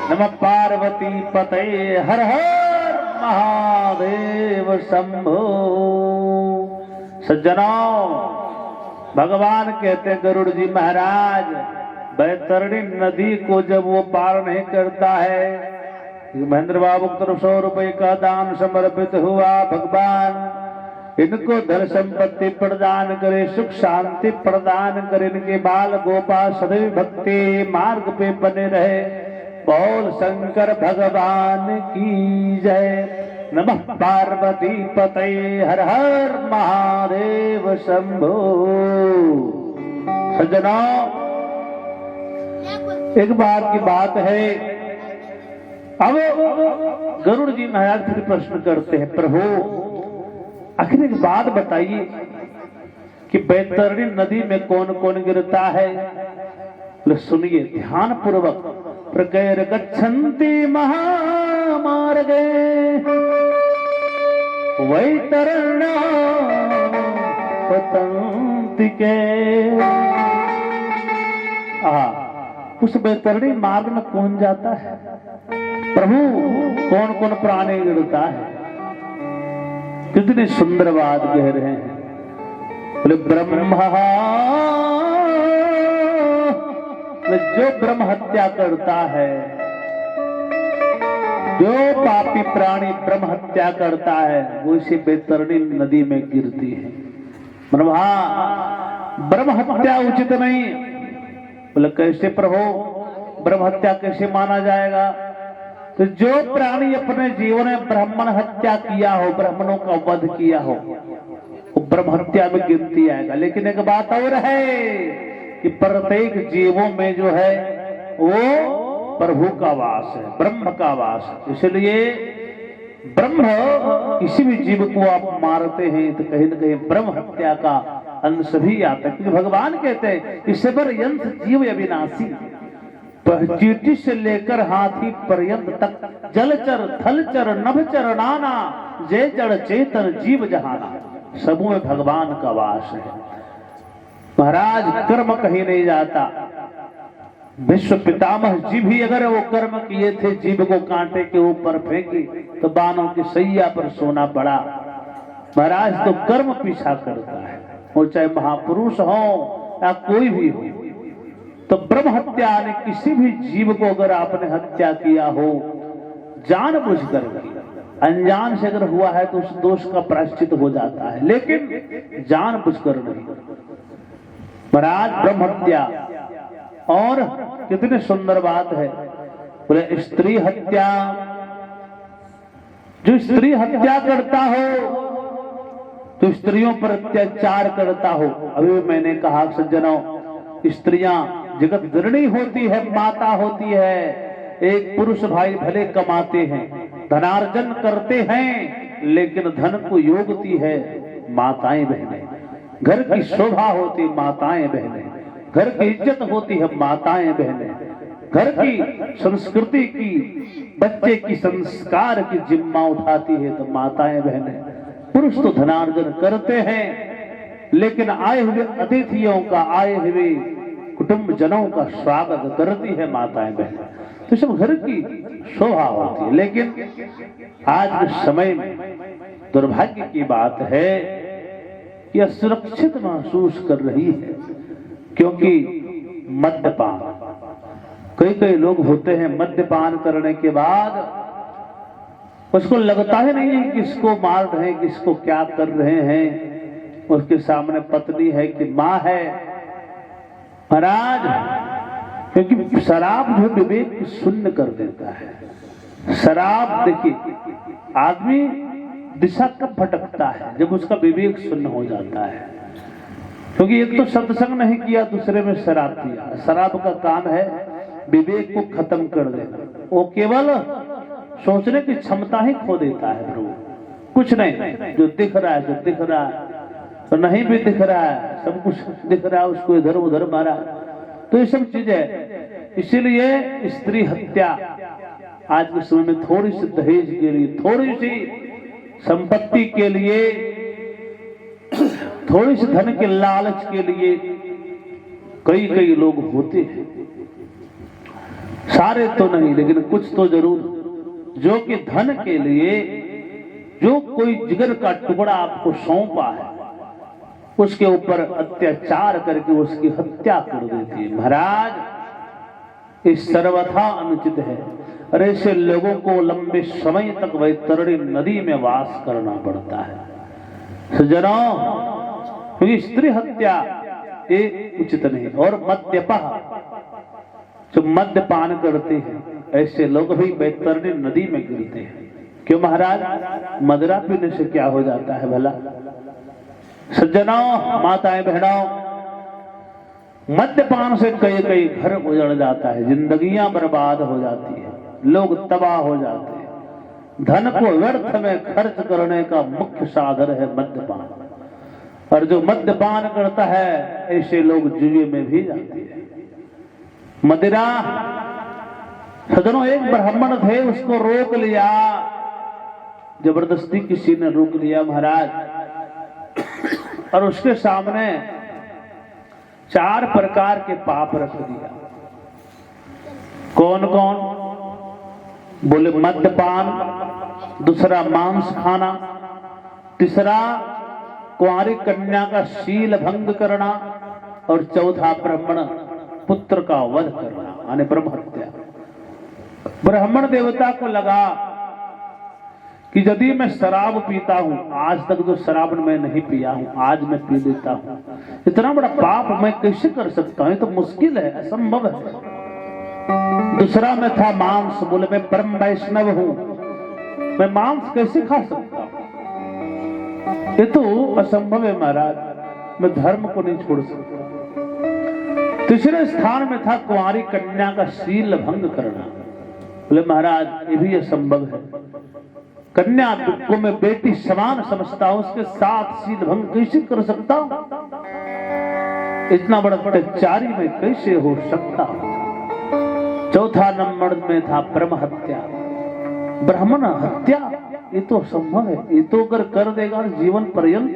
नमः पार्वती पते हर हर महादेव शंभो। सज्जनों, भगवान कहते गरुड़ जी महाराज, बैतरणी नदी को जब वो पार नहीं करता है, महेंद्र बाबू की तरफ 100 रुपए का दान समर्पित हुआ। भगवान इनको धन संपत्ति प्रदान करे, सुख शांति प्रदान करे, इनके बाल गोपाल सदैव भक्ति मार्ग पे बने रहे। बोल शंकर भगवान की जय। नमः पार्वती पते हर हर महादेव शंभो। सज्जनों, एक बार की बात है। अब गरुड़ जी महाराज फिर प्रश्न करते हैं, प्रभु आखिर एक बात बताइए कि बैतरणी नदी में कौन कौन गिरता है। सुनिए ध्यान पूर्वक। प्रगैर गच्छन्ति महामार्गे वैतरणा पतन्ति के। उस बैतरणी मार्ग में कौन जाता है प्रभु, कौन कौन प्राणी गिरता है। कितनी सुंदर बात कह रहे हैं। बोले ब्रह्मा, जो ब्रह्म हत्या करता है, जो पापी प्राणी ब्रह्म हत्या करता है, वो इसी बैतरणी नदी में गिरती है। मतलब ब्रह्म हत्या उचित नहीं। बोले कैसे प्रभु, ब्रह्म हत्या कैसे माना जाएगा। तो जो प्राणी अपने जीवन में ब्राह्मण हत्या किया हो, ब्राह्मणों का वध किया हो, वो ब्रह्म हत्या में गिनती आएगा। लेकिन एक बात और है कि प्रत्येक जीवों में जो है वो प्रभु का वास है, ब्रह्म का वास है। इसलिए ब्रह्म किसी भी जीव को आप मारते हैं तो कहीं न कहीं ब्रह्म हत्या का अंश भी आता है। क्योंकि भगवान कहते हैं ईश्वर यंत्र जीव अविनाशी, चींटी से लेकर हाथी पर्यंत तक जलचर थलचर नभचर नाना, जय जड़ चेतन जीव जहाना, सबों में भगवान का वास है। महाराज कर्म कहीं नहीं जाता। विश्व पितामह जी भी अगर वो कर्म किए थे, जीव को कांटे के ऊपर फेंकी तो बानों की सैया पर सोना पड़ा। महाराज तो कर्म पीछा करता है, वो चाहे महापुरुष हो या कोई भी हो। तो ब्रह्म हत्या ने किसी भी जीव को अगर आपने हत्या किया हो, जानबूझकर अनजान से अगर हुआ है तो उस दोष का प्रायश्चित हो जाता है, लेकिन जानबूझकर नहीं। महाराज ब्रह्म हत्या, और कितनी सुंदर बात है। बोले स्त्री हत्या, जो स्त्री हत्या करता हो तो स्त्रियों पर अत्याचार करता हो। अभी मैंने कहा सज्जनों, स्त्रियां जगत जननी होती है, माता होती है। एक पुरुष भाई भले कमाते हैं, धनार्जन करते हैं, लेकिन धन को योगती है माताएं बहनें। घर की शोभा होती माताएं बहनें, घर की इज्जत होती है माताएं बहनें, घर की संस्कृति की, बच्चे की संस्कार की जिम्मा उठाती है तो माताएं बहनें। पुरुष तो धनार्जन करते हैं, लेकिन आए हुए अतिथियों का, आए हुए कुटुंब जनों का स्वागत करती है माताएं बहनें। तो सब घर की शोभा होती है। लेकिन आज के समय में दुर्भाग्य की बात है कि असुरक्षित महसूस कर रही है, क्योंकि मद्यपान, कई लोग होते हैं मद्यपान करने के बाद उसको लगता ही नहीं है किसको मार रहे हैं, किसको क्या कर रहे हैं। उसके सामने पत्नी है कि माँ है। महाराज, क्योंकि शराब जो विवेक शून्य कर देता है। शराब देखिए, आदमी दिशा कब भटकता है, जब उसका विवेक शून्य हो जाता है। क्योंकि एक तो सत्संग नहीं किया, दूसरे में शराब पिया। शराब का काम है विवेक को खत्म कर देना। वो केवल सोचने की क्षमता ही खो देता है प्रभु, कुछ नहीं। जो दिख रहा है, जो दिख रहा है, तो नहीं भी दिख रहा है, सब कुछ दिख रहा है, उसको इधर उधर मारा। तो ये सब चीजें, इसीलिए स्त्री हत्या आज के समय में थोड़ी सी दहेज के लिए, थोड़ी सी संपत्ति के लिए, थोड़ी सी धन के लालच के लिए कई लोग होते हैं। सारे तो नहीं लेकिन कुछ तो जरूर, जो कि धन के लिए जो कोई जिगर का टुकड़ा आपको सौंपा है उसके ऊपर अत्याचार करके उसकी हत्या कर देती है। महाराज इस सर्वथा अनुचित है। और ऐसे लोगों को लंबे समय तक वैतरणी नदी में वास करना पड़ता है। सज्जनों, क्योंकि स्त्री हत्या ये उचित नहीं। और मद्यपा, जो मद्यपान करते हैं ऐसे लोग भी वैतरणी नदी में गिरते हैं। क्यों महाराज? मदिरा पीने से क्या हो जाता है भला? सज्जनों, माताएं बहनों, मद्यपान से कई कई घर उजड़ जाता है, जिंदगियां बर्बाद हो जाती है, लोग तबाह हो जाते हैं। धन को व्यर्थ में खर्च करने का मुख्य साधन है मद्यपान। और जो मद्यपान करता है ऐसे लोग जुए में भी जाते हैं। मदिरा, सज्जनों, एक ब्राह्मण थे, उसको रोक लिया, जबरदस्ती किसी ने रोक लिया महाराज, और उसके सामने 4 प्रकार के पाप रख दिया। कौन कौन? बोले मद्यपान, दूसरा मांस खाना, तीसरा कुंवारी कन्या का शील भंग करना, और चौथा ब्राह्मण पुत्र का वध करना, यानी ब्रह्म हत्या। ब्राह्मण देवता को लगा कि यदि मैं शराब पीता हूं, आज तक जो शराब मैं नहीं पिया हूं, आज मैं पी लेता हूं, इतना बड़ा पाप मैं कैसे कर सकता हूं? ये तो मुश्किल है, असंभव है। दूसरा में था मांस, बोले मैं परम वैष्णव हूं, मैं मांस कैसे खा सकता हूं? ये तो असंभव है महाराज, मैं धर्म को नहीं छोड़ सकता। तीसरे स्थान में था कुंवारी कन्या का शील भंग करना। बोले महाराज ये भी असंभव है, कन्या को मैं बेटी समान समझता हूं, उसके साथ शील भंग कैसे कर सकता हूं? इतना बड़ा अत्याचारी मैं कैसे हो सकता हूं? चौथा नंबर में था ब्रह्म हत्या, ब्राह्मण हत्या। ये तो संभव है, ये तो अगर कर देगा जीवन पर्यंत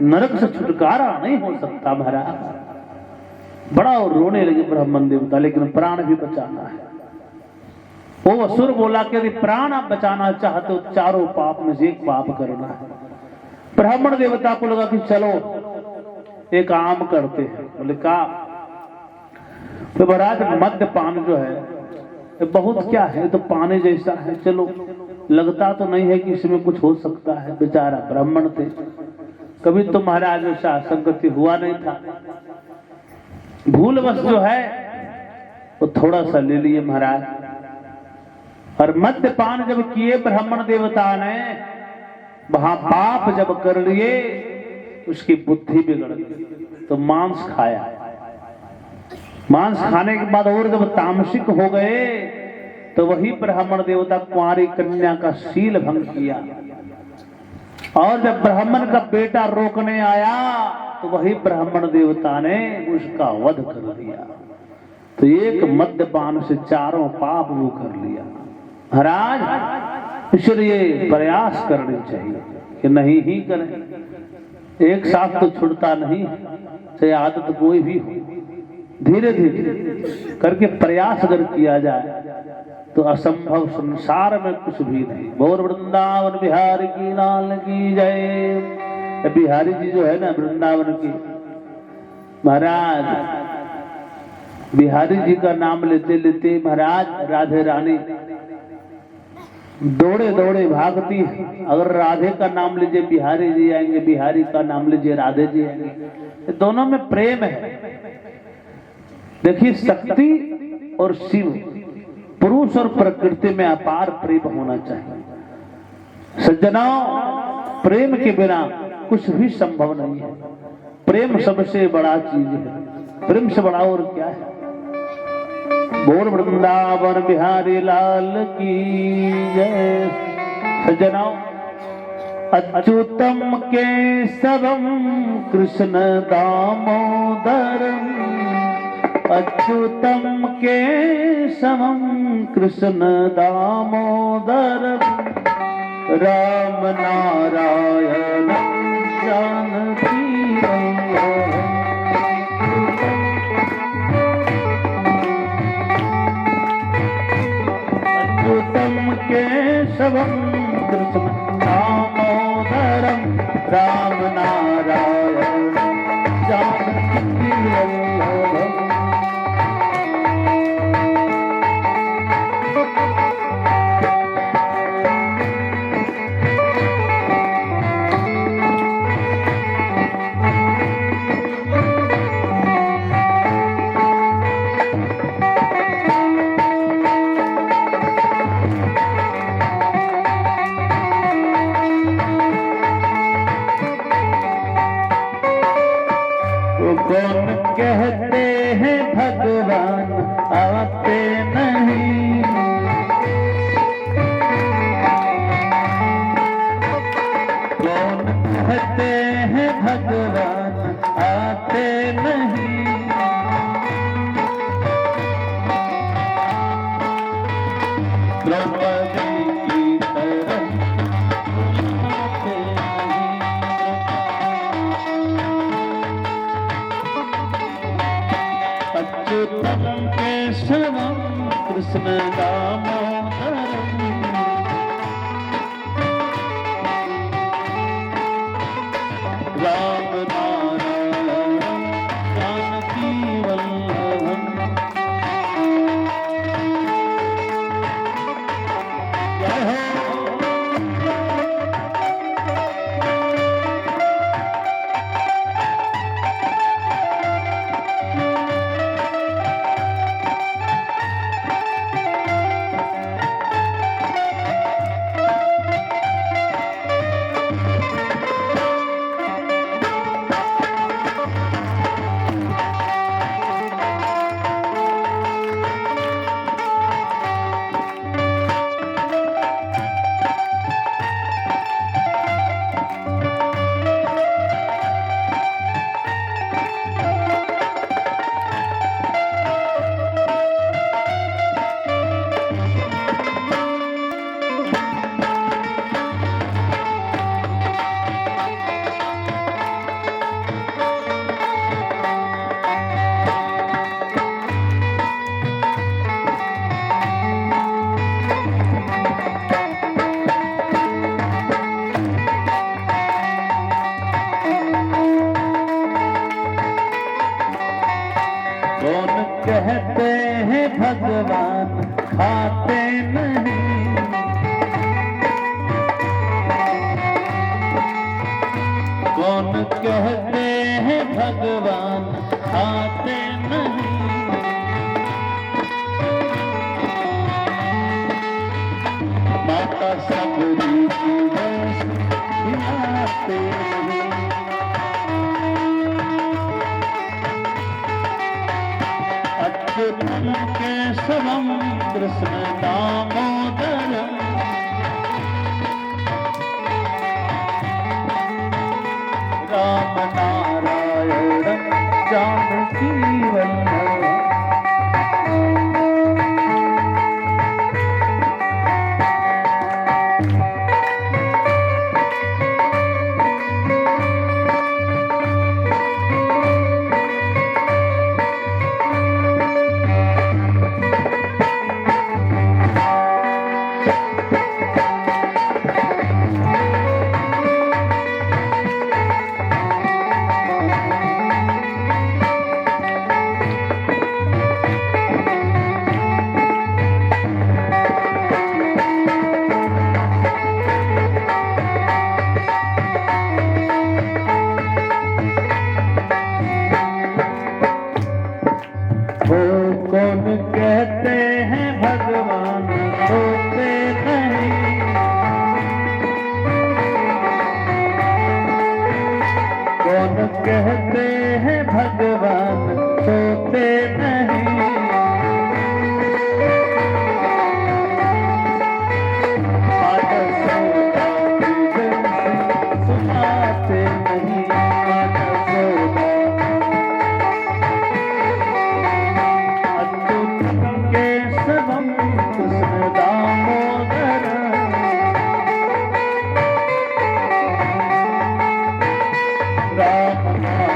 नरक से छुटकारा नहीं हो सकता महाराज। बड़ा और रोने लगे ब्राह्मण देवता, लेकिन प्राण भी बचाना है। वो असुर बोला कि यदि प्राण आप बचाना चाहते हो, चारों पाप में से एक पाप करना है। ब्राह्मण देवता को लगा कि चलो एक काम करते हैं। बोले का? तो महाराज मद्यपान जो है बहुत क्या है, तो पानी जैसा है, चलो लगता तो नहीं है कि इसमें कुछ हो सकता है। बेचारा ब्राह्मण थे, कभी तो महाराज ऐसा संगति हुआ नहीं था, भूलवश जो है वो थोड़ा सा ले लिए महाराज। और मद्यपान जब किए ब्राह्मण देवता ने, वहां पाप जब कर लिए, उसकी बुद्धि बिगड़ गई, तो मांस खाया। मांस खाने के बाद और जब तामसिक हो गए, तो वही ब्राह्मण देवता कुंवारी कन्या का शील भंग किया। और जब ब्राह्मण का बेटा रोकने आया, तो वही ब्राह्मण देवता ने उसका वध कर दिया। तो एक मद्यपान से चारों पाप वो कर लिया महाराज। इसलिए प्रयास करने चाहिए कि नहीं ही करें, एक साथ तो छुड़ता नहीं, चाहे आदत कोई भी हो, धीरे धीरे करके प्रयास अगर किया जाए तो असंभव संसार में कुछ भी नहीं। गौर वृंदावन बिहारी की लाल की जय। बिहारी जी जो है ना वृंदावन की महाराज, बिहारी जी का नाम लेते लेते महाराज राधे रानी दौड़े दौड़े भागती है। अगर राधे का नाम लीजिए बिहारी जी आएंगे, बिहारी का नाम लीजिए राधे जी आएंगे। दोनों में प्रेम है। देखिए शक्ति और शिव, पुरुष और प्रकृति में अपार प्रेम होना चाहिए। सज्जनों, प्रेम के बिना कुछ भी संभव नहीं है। प्रेम सबसे बड़ा चीज है, प्रेम से बड़ा और क्या है। बोल वृंदावन बिहारी लाल की जय। सज्जनों, अच्युतम केशवम कृष्ण दामोदरम, अच्युतम केशवम कृष्ण दामोदरम, राम नारायण जानकी केशवम कृष्ण दामोदरम राम नारायण जानकी वल्लभम। कौन कहते हैं भगवान आते नहीं, कौन कहते हैं भगवान आते नहीं, द्रौपदी की तरह आते नहीं। अच्युतम केशवम कृष्ण दामोदरम राम नारायण जानकी वल्लभम। जय हो। कौन कहते हैं भगवान खाते नहीं, कौन कहते हैं भगवान खाते नहीं, माता सबरी की वैसी खिलाते नहीं। अच्युतम केशवम कृष्ण दामोदरम राम नारायण जानकी वल्लभम। कौन कहते हैं भगवान सोते नहीं, कौन कहते हैं भगवान सोते नहीं, माता सोदा सुनाते नहीं, माता सोदा। केशवम कृष्ण दामोदरम राम नारायण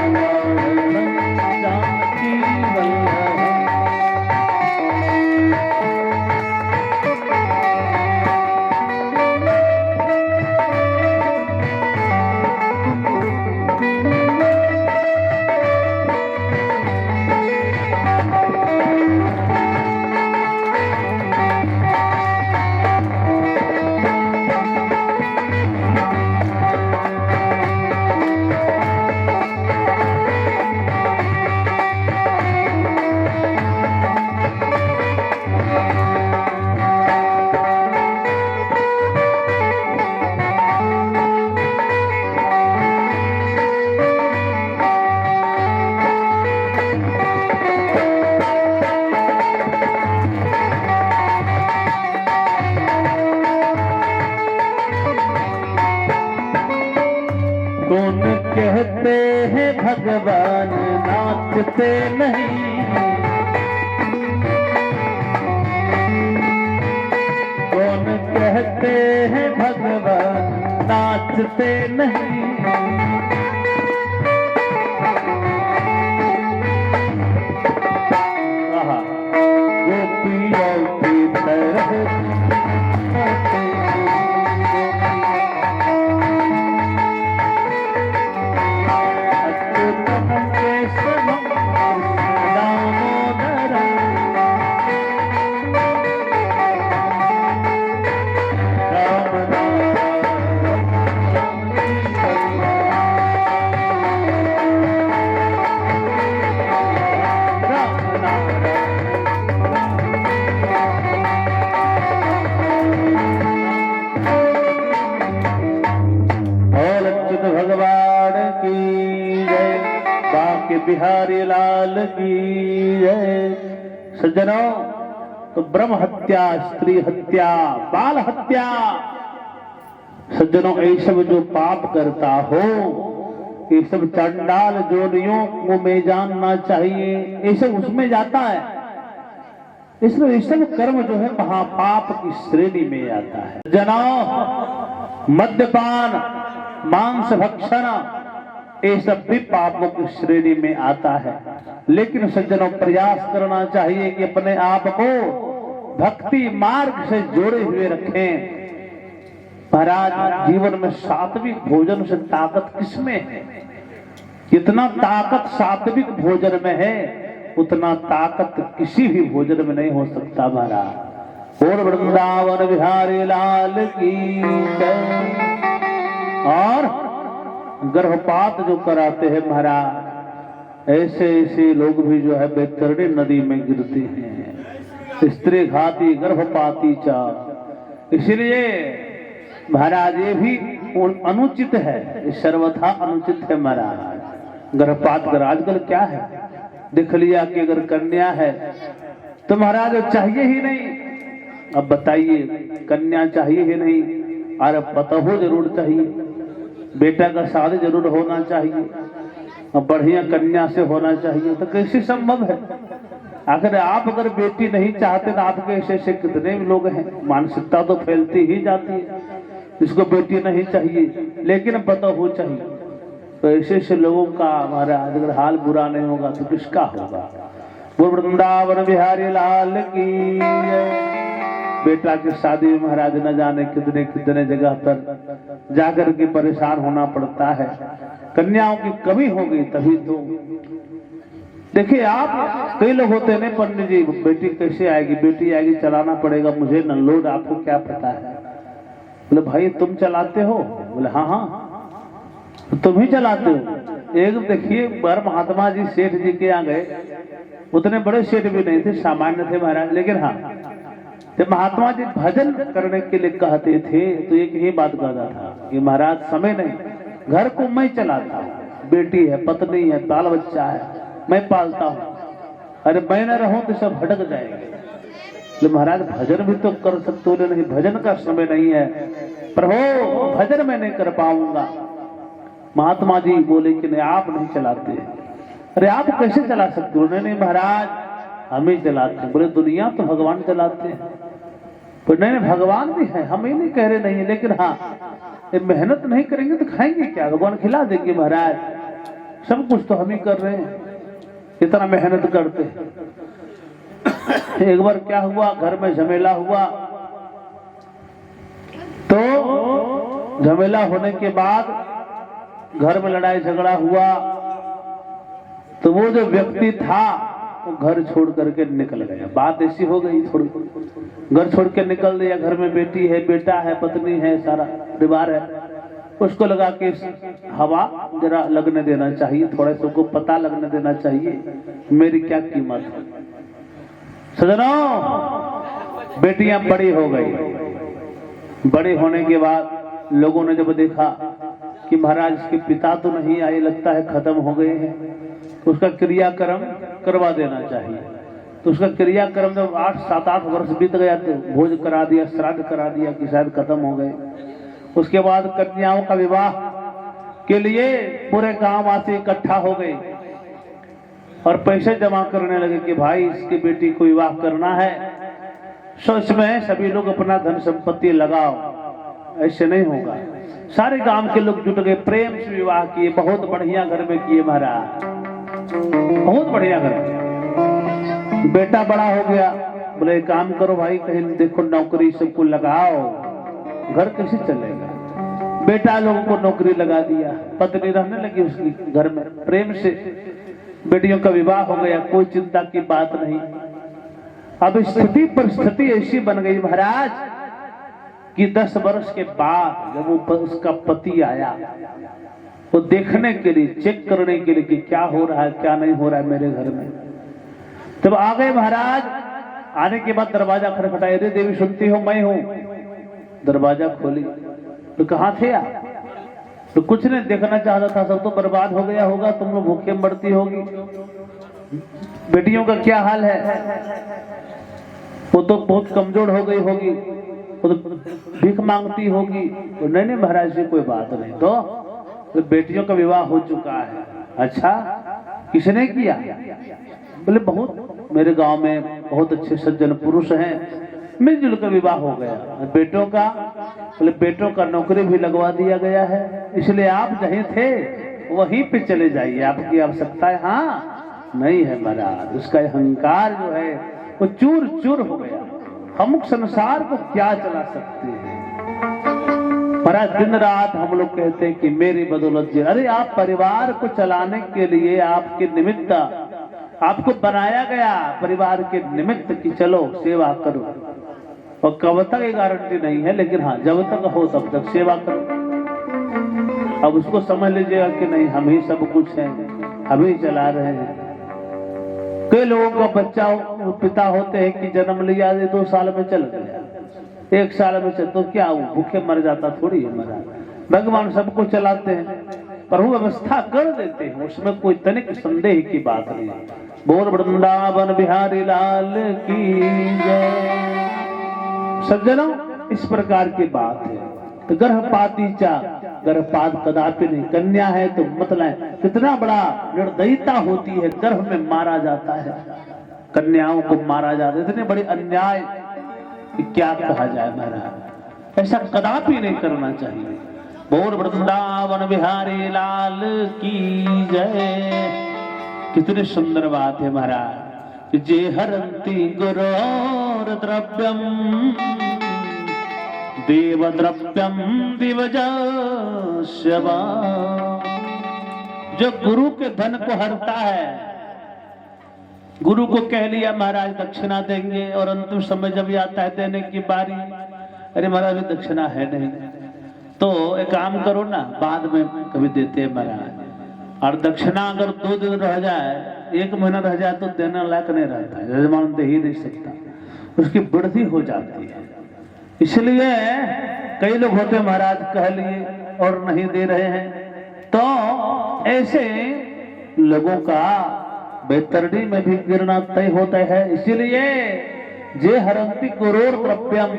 नाचते नहीं, कौन कहते हैं भगवान नाचते नहीं। गोपियों की तरह बिहारी लाल की जय। सज्जनों, तो ब्रह्म हत्या, स्त्री हत्या, बाल हत्या, सज्जनों ये सब जो पाप करता हो, ये सब चंडाल जोनियों को में जानना चाहिए, ये सब उसमें जाता है। इसमें ये सब कर्म जो है महापाप की श्रेणी में आता है। जनाओ, मद्यपान, मांस भक्षण, ये सब भी पापों की श्रेणी में आता है। लेकिन सज्जनों, प्रयास करना चाहिए कि अपने आप को भक्ति मार्ग से जोड़े हुए रखें। महाराज, जीवन में सात्विक भोजन से ताकत किसमें है? जितना ताकत सात्विक भोजन में है, उतना ताकत किसी भी भोजन में नहीं हो सकता। महाराज, और वृंदावन बिहारी लाल की जय। और गर्भपात जो कराते हैं महाराज, ऐसे ऐसे लोग भी जो है बैतरणी नदी में गिरते हैं। स्त्री घाती गर्भपाती चा, इसलिए महाराज ये भी अनुचित है, सर्वथा अनुचित है महाराज। गर्भपात कर आजकल क्या है, देख लिया कि अगर कन्या है तो महाराज चाहिए ही नहीं। अब बताइए, कन्या चाहिए ही नहीं, अरे पता हो जरूर चाहिए, बेटा का शादी जरूर होना चाहिए, और बढ़िया कन्या से होना चाहिए। तो कैसे संभव है? आखिर आप अगर बेटी नहीं चाहते तो आपके ऐसे ऐसे कितने लोग हैं, मानसिकता तो फैलती ही जाती है, जिसको बेटी नहीं चाहिए लेकिन पता हो चाहिए। तो ऐसे ऐसे लोगों का हमारा अगर हाल बुरा नहीं होगा तो किसका होगा? वो वृंदावन बिहारी लाल की। बेटा की शादी में महाराज न जाने कितने कितने जगह पर जाकर के परेशान होना पड़ता है। कन्याओं की कमी होगी तभी तो। देखिए आप, कई लोग होते हैं, पंडित जी बेटी कैसे आएगी, बेटी आएगी चलाना पड़ेगा मुझे न लोड, आपको क्या पता है? बोले भाई तुम चलाते हो? बोले हाँ हाँ तुम ही चलाते हो। एक देखिए बार महात्मा जी सेठ जी के यहाँ गए, उतने बड़े सेठ भी नहीं थे, सामान्य थे महाराज, लेकिन हाँ जब महात्मा जी भजन करने के लिए कहते थे तो एक ही बात कहता था कि महाराज समय नहीं, घर को मैं चलाता हूँ, बेटी है, पत्नी है, बाल बच्चा है, मैं पालता हूँ, अरे मैं न रहूं तो सब भटक जाएंगे। महाराज भजन भी तो कर सकते हो, नहीं भजन का समय नहीं है, प्रभु भजन मैं नहीं कर पाऊंगा। महात्मा जी बोले कि नहीं आप नहीं चलाते। अरे आप कैसे चला सकते हो? नहीं महाराज हम ही चलाते हैं। बोले दुनिया तो भगवान चलाते हैं। तो नहीं भगवान भी है, हम ही नहीं कह रहे नहीं है, लेकिन हाँ मेहनत नहीं करेंगे तो खाएंगे क्या? भगवान खिला देंगे महाराज, सब कुछ तो हम ही कर रहे हैं, इतना मेहनत करते। एक बार क्या हुआ, घर में झमेला हुआ, तो झमेला होने के बाद घर में लड़ाई झगड़ा हुआ, तो वो जो व्यक्ति था वो घर छोड़ करके निकल गया। बात ऐसी हो गई, थोड़ी घर छोड़ के निकल दिया। घर में बेटी है, बेटा है, पत्नी है, सारा परिवार है। उसको लगा कि हवा जरा लगने देना चाहिए, थोड़ा सा को पता लगने देना चाहिए मेरी क्या कीमत है। सजनों बेटियां बड़ी हो गई। बड़ी होने के बाद लोगों ने जब देखा कि महाराज इसके पिता तो नहीं आए, लगता है खत्म हो गए हैं, तो उसका क्रियाक्रम करवा देना चाहिए। तो उसका क्रियाक्रम जब 8-7-8 वर्ष बीत गया तो भोज करा दिया, श्राद्ध करा दिया कि शायद खत्म हो गए। उसके बाद कन्याओं का विवाह के लिए पूरे गांव वासी इकट्ठा हो गए। और पैसे जमा करने लगे कि भाई इसकी बेटी को विवाह करना है, सोच में सभी लोग अपना धन संपत्ति लगाओ। ऐसे नहीं होगा। सारे गांव के लोग जुट गए, प्रेम से विवाह किए, बहुत बढ़िया घर में किए महाराज, बहुत बढ़िया घर में। बेटा बड़ा हो गया, बोले एक काम करो भाई, कहीं देखो नौकरी सबको लगाओ, घर कैसे चलेगा। बेटा लोगों को नौकरी लगा दिया, पत्नी रहने लगी उसकी घर में प्रेम से, बेटियों का विवाह हो गया, कोई चिंता की बात नहीं। अब स्थिति परिस्थिति ऐसी बन गई महाराज कि 10 वर्ष के बाद जब वो उसका पति आया, वो देखने के लिए, चेक करने के लिए कि क्या हो रहा है क्या नहीं हो रहा है मेरे घर में। तब आ गए महाराज, आने के बाद दरवाजा खटखटाया, अरे देवी सुनती हो मैं हूं। दरवाजा खोली तो कहाँ थे आप? तो कुछ नहीं, देखना चाहता था, सब तो बर्बाद हो गया होगा, तुम लोग भूखे मरती होगी, बेटियों का क्या हाल है, वो तो बहुत कमजोर हो गई होगी, वो तो भीख मांगती होगी। तो नहीं महाराज जी कोई बात नहीं, तो बेटियों का विवाह हो चुका है। अच्छा किसने किया? बोले बहुत, मेरे गांव में बहुत अच्छे सज्जन पुरुष हैं, मिलजुल कर विवाह हो गया। बेटों का, बोले बेटों का नौकरी भी लगवा दिया गया है, इसलिए आप जहीं थे वहीं पे चले जाइए, आपकी आवश्यकता है। हाँ नहीं है महाराज, उसका अहंकार जो है वो चूर चूर हो गया। हम संसार को क्या चला सकते हैं महाराज? दिन रात हम लोग कहते हैं कि मेरी बदौलत जी, अरे आप परिवार को चलाने के लिए, आपके निमित्त आपको बनाया गया परिवार के निमित्त कि चलो सेवा करो, और कब तक ये गारंटी नहीं है, लेकिन हाँ जब तक हो तब तक सेवा करो। अब उसको समझ लीजिएगा कि नहीं हम ही सब कुछ हैं, हम ही चला रहे हैं। कई लोगों का बच्चा पिता होते हैं कि जन्म लिया 2 साल में चल गया, 1 साल में चल, तो क्या वो भूखे मर जाता थोड़ी है महाराज। भगवान सबको चलाते हैं, पर वो व्यवस्था कर देते हैं, उसमें कोई तनिक संदेह की बात नहीं। बोल वृंदावन बिहारी लाल की जय। सज्जनों इस प्रकार की बात है। तो गर्भपाती चा, गर्भपात कदापि नहीं, कन्या है तो मतलब कितना बड़ा निर्दयता होती है, गर्भ में मारा जाता है, कन्याओं को मारा जाता है, इतने बड़े अन्याय कि क्या कहा जाए महाराज, ऐसा कदापि नहीं करना चाहिए। बोल वृंदावन बिहारी लाल की जय। कितनी सुंदर बात है महाराज, जे हरंती गुरोर द्रव्यम देव द्रव्यम दिवजस्यवा। जो गुरु के धन को हरता है, गुरु को कह लिया महाराज दक्षिणा देंगे, और अंतिम समय जब आता है देने की बारी, अरे महाराज दक्षिणा है नहीं, तो एक काम करो ना, बाद में कभी देते हैं महाराज। और दक्षिणा अगर 2 दिन रह जाए, 1 महीना रह जाए, तो देने लायक नहीं रहता है, यजमान दे ही नहीं सकता, उसकी वृद्धि हो जाती है। इसलिए कई लोग होते महाराज कह लिए और नहीं दे रहे हैं, तो ऐसे लोगों का बेतरडी में भी गिरना तय होता है। इसीलिए जे हरंती करोड़ द्रव्यम,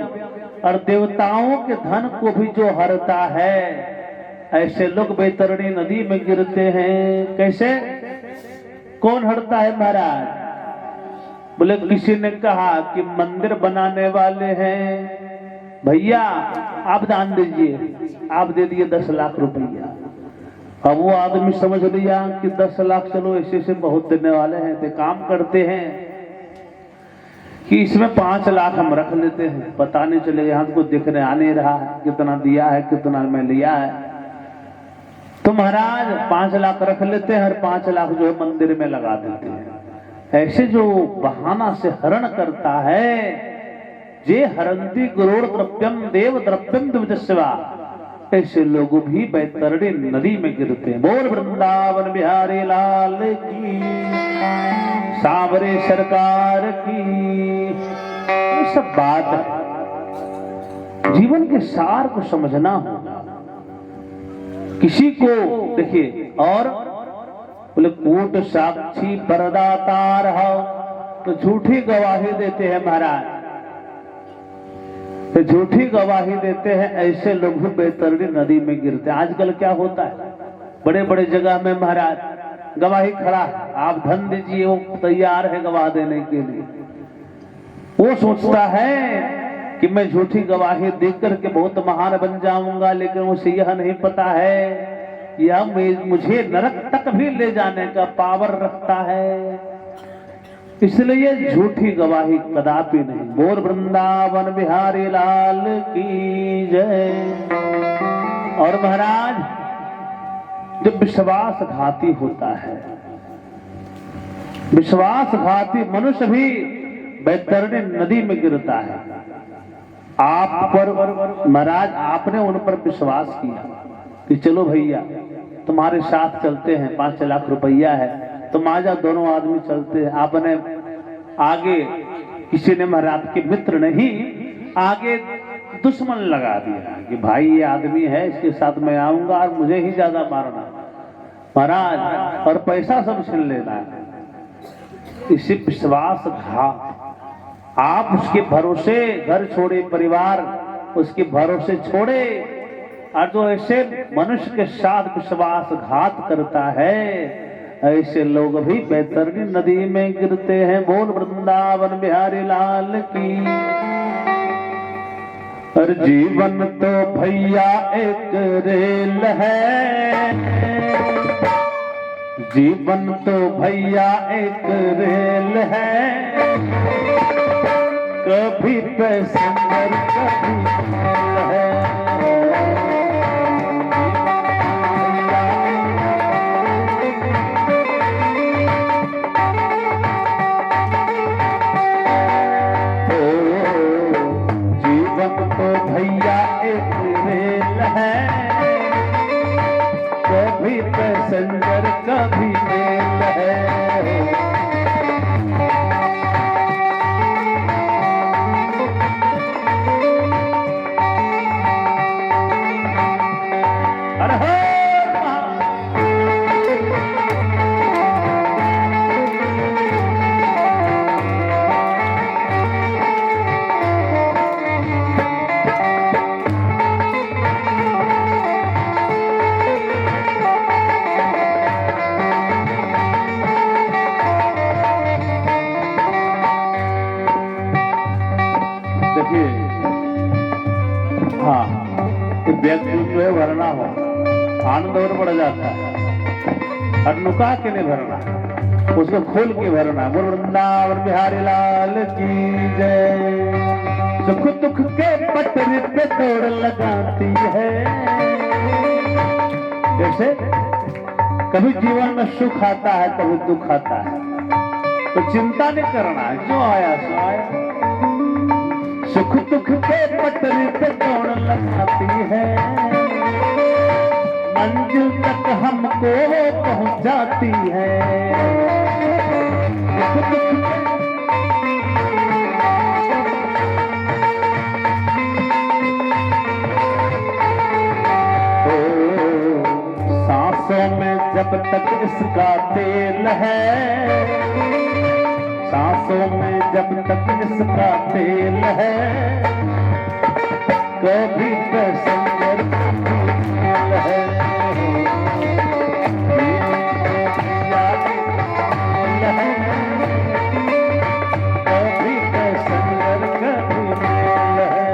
और देवताओं के धन को भी जो हरता है, ऐसे लोग बेतरणी नदी में गिरते हैं। कैसे? कौन हरता है महाराज? बोले किसी ने कहा कि मंदिर बनाने वाले हैं, भैया आप दान दीजिए, आप दे दिए 10 लाख रुपया। अब वो आदमी समझ लिया कि 10 लाख चलो ऐसे से बहुत देने वाले हैं, तो काम करते हैं कि इसमें 5 लाख हम रख लेते हैं, पता नहीं चलेगा, हमको देखने आ नहीं रहा है कितना दिया है कितना मैं लिया है। तो महाराज 5 लाख रख लेते हैं और 5 लाख जो है मंदिर में लगा देते हैं। ऐसे जो बहाना से हरण करता है, जे हरंती गुरोर द्रव्यम देव द्रव्यम दिवजस्वा, ऐसे लोग भी बैतरणी नदी में गिरते हैं। बोल वृंदावन बिहारी लाल की, सांवरे सरकार की। ये सब बात है, जीवन के सार को समझना होगा। किसी को देखिए, और बोले कूट साक्षी परदातार हो, तो झूठी गवाही देते हैं महाराज, तो झूठी गवाही देते हैं, ऐसे लोग भी बैतरणी नदी में गिरते हैं। आजकल क्या होता है, बड़े बड़े जगह में महाराज गवाही खड़ा है, आप धन दीजिए, वो तैयार है गवाह देने के लिए। वो सोचता है कि मैं झूठी गवाही देकर के बहुत महान बन जाऊंगा, लेकिन उसे यह नहीं पता है यह मुझे नरक तक भी ले जाने का पावर रखता है। इसलिए झूठी गवाही कदापि नहीं। बोल वृंदावन बिहारी लाल की जय। और महाराज, जब विश्वासघाती होता है, विश्वासघाती मनुष्य भी बैतरणी नदी में गिरता है। आप पर महाराज, आपने उन पर विश्वास किया कि चलो भैया तुम्हारे साथ चलते हैं, 5 लाख रुपया है, तुम आ जाओ, दोनों आदमी चलते हैं। आपने आगे, किसी ने महाराज के मित्र नहीं, आगे दुश्मन लगा दिया कि भाई ये आदमी है, इसके साथ मैं आऊंगा और मुझे ही ज्यादा मारना महाराज, और पैसा सब छीन लेना है। इसी विश्वासघात, आप उसके भरोसे घर छोड़े, परिवार उसके भरोसे छोड़े, और जो ऐसे मनुष्य के साथ विश्वासघात करता है, ऐसे लोग भी बैतरणी नदी में गिरते हैं। बोल वृंदावन बिहारी लाल की। और जीवन तो भैया एक रेल है, जीवन तो भैया एक रेल है, कभी पैसेंजर कभी मेल है। भैया एक रेल है, कभी पैसेंजर कभी मेल है। अरे व्यक्ति जो है भरना हो, आनंद और बढ़ जाता है। और नुका के नहीं भरना, उसको खोल के भरना। बोल वृंदावन बिहारी लाल की जय। सुख दुख के पटरी पे दौड़ लगाती है। जैसे कभी जीवन में सुख आता है, कभी दुख आता है, तो चिंता नहीं करना, जो आया सो आया। सुख दुख के पटरी पे दौड़ लगाती है, मंजिल तक हमको पहुंचाती है। सुख दुख सांसों में जब तक इसका तेल है, सांसों में जब तक इसका तेल है, कभी पैसेंजर मेल है। कभी पैसेंजर कभी मेल है।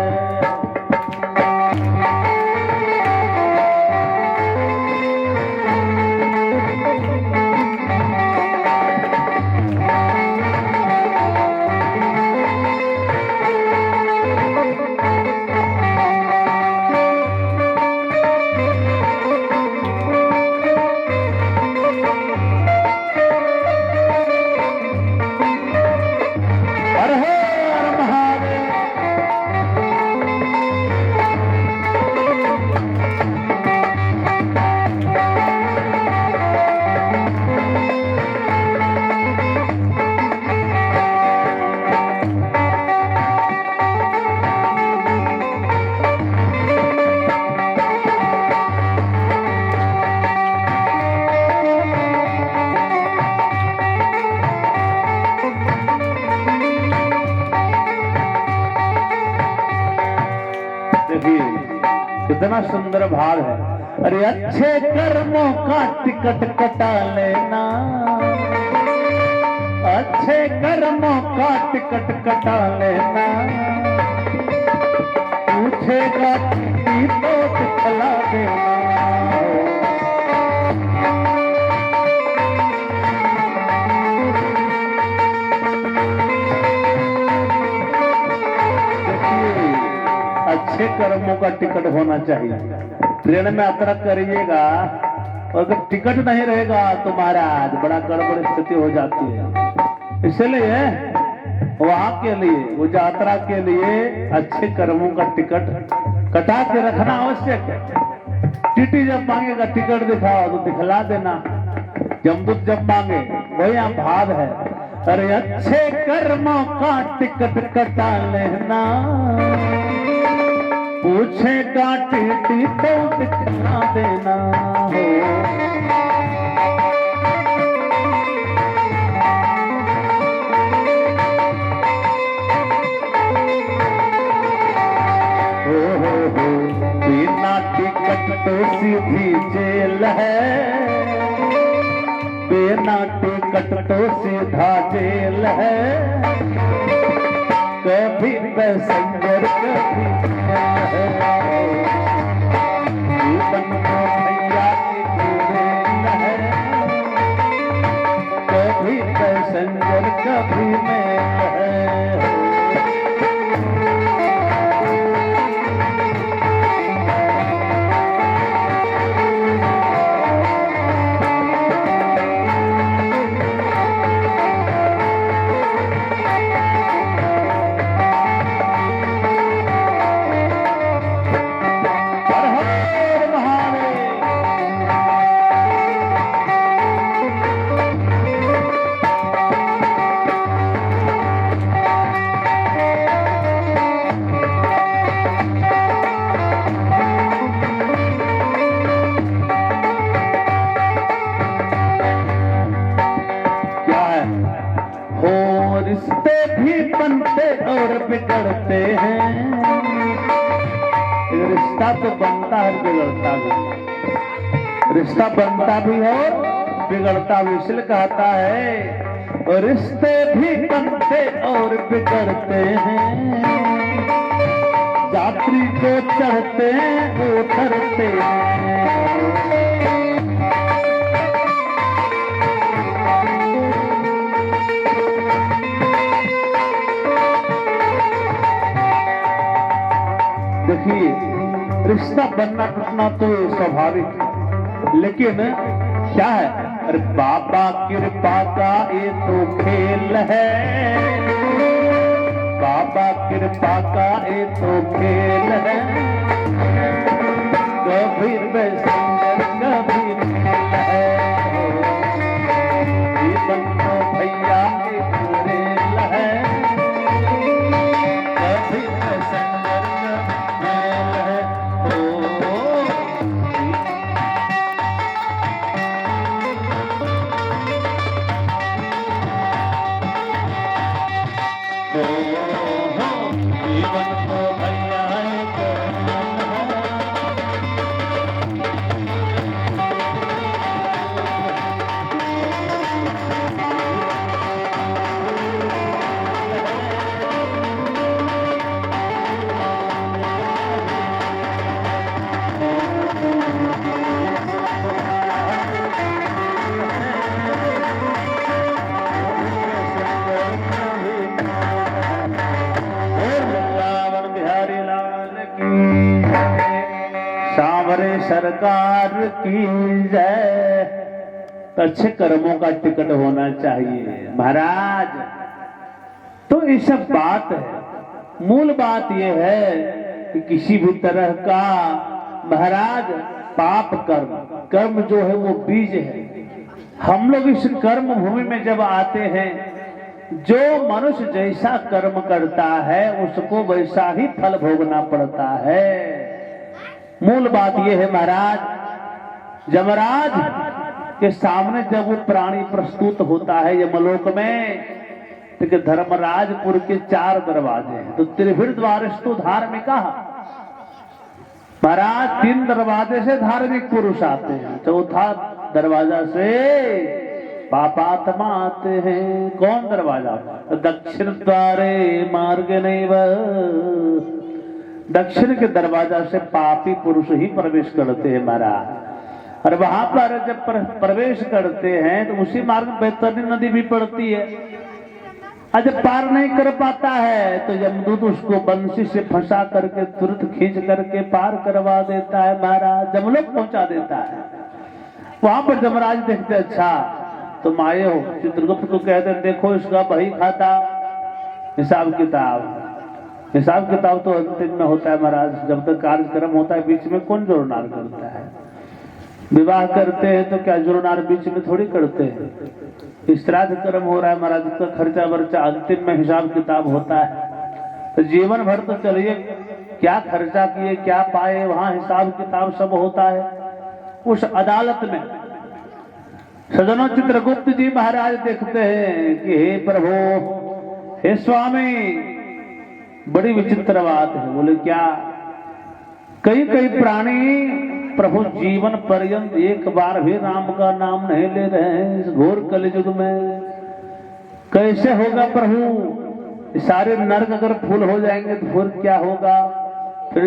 कितना सुंदर भाव है। अरे अच्छे कर्मों का टिकट कटा लेना, अच्छे कर्मों का टिकट कटा लेना, पूछेगा तो दिखला देना। अच्छे कर्मों का टिकट होना चाहिए। ट्रेन में यात्रा करिएगा और अगर टिकट नहीं रहेगा तो महाराज बड़ा गड़बड़ स्थिति हो जाती है। इसलिए वहां के लिए, वो यात्रा के लिए अच्छे कर्मों का टिकट कटा के रखना आवश्यक है। टीटी जब मांगेगा टिकट दिखाओ तो दिखला देना, जमदूत जब मांगे वही यहाँ भाव है। अरे अच्छे कर्मों का टिकट कटा लेना, पूछेगा टीटी तो दिखला देना हो। बिना टिकट तो सीधी जेल है, बिना टिकट तो सीधा जेल है। कभी पैसेंजर कभी जीवन को भैया की खेल है, कभी पैसेंजर कभी मेल है। रिश्ते भी बनते और बिगड़ते हैं, रिश्ता तो बनता है बिगड़ता भी, रिश्ता बनता भी है और बिगड़ता भी। इसलिए कहता है रिश्ते भी बनते और बिगड़ते हैं, यात्री को चढ़ते उतरते हैं। देखिए रिश्ता बनना टूटना तो स्वाभाविक है, लेकिन क्या है, अरे बाबा कृपा का ये तो खेल है, बाबा कृपा का ये तो खेल है। कभी पैसेंजर कभी मेल है, जीवन तो भैया एक रेल है। कभी पैसेंजर सरकार की जय। अच्छे कर्मों का टिकट होना चाहिए महाराज। तो ये सब बात है, मूल बात यह है कि किसी भी तरह का महाराज पाप कर्म, कर्म जो है वो बीज है। हम लोग इस कर्म भूमि में जब आते हैं, जो मनुष्य जैसा कर्म करता है उसको वैसा ही फल भोगना पड़ता है। मूल बात यह है महाराज, यमराज के सामने जब वो प्राणी प्रस्तुत होता है यमलोक में, तो धर्मराजपुर के 4 दरवाजे हैं, तो त्रिभिर द्वारस्तु धार्मिका, महाराज 3 दरवाजे से धार्मिक पुरुष आते हैं, चौथा दरवाजा से पापात्मा आते हैं। कौन दरवाजा? दक्षिण द्वारे मार्ग नैव, दक्षिण के दरवाजा से पापी पुरुष ही प्रवेश करते हैं महाराज। और वहां पर जब प्रवेश करते हैं तो उसी मार्ग में बैतरणी नदी भी पड़ती है। जब पार नहीं कर पाता है तो यमदूत उसको बंसी से फंसा करके तुरंत खींच करके पार करवा देता है महाराज, जमलोक पहुंचा देता है। वहां पर जमराज देखते अच्छा तुम आए हो, चित्रगुप्त को कहते देखो इसका बही खाता हिसाब किताब तो अंतिम में होता है महाराज। जब तक कार्यक्रम होता है बीच में कौन जोड़नार करता है? विवाह करते हैं तो क्या जोड़नार बीच में थोड़ी करते हैं। श्राद्ध कर्म हो रहा है महाराज, का खर्चा वर्चा अंतिम में हिसाब किताब होता है। तो जीवन भर तो चलिए क्या खर्चा किए क्या पाए, वहां हिसाब किताब सब होता है उस अदालत में। सजनों चित्रगुप्त जी महाराज देखते हैं कि हे प्रभु हे स्वामी बड़ी विचित्र बात है। बोले क्या? कई प्राणी प्रभु जीवन पर्यंत एक बार भी राम का नाम नहीं ले रहे हैं इस घोर कलयुग में, कैसे होगा प्रभु? सारे नर्क अगर फूल हो जाएंगे तो फिर क्या होगा? फिर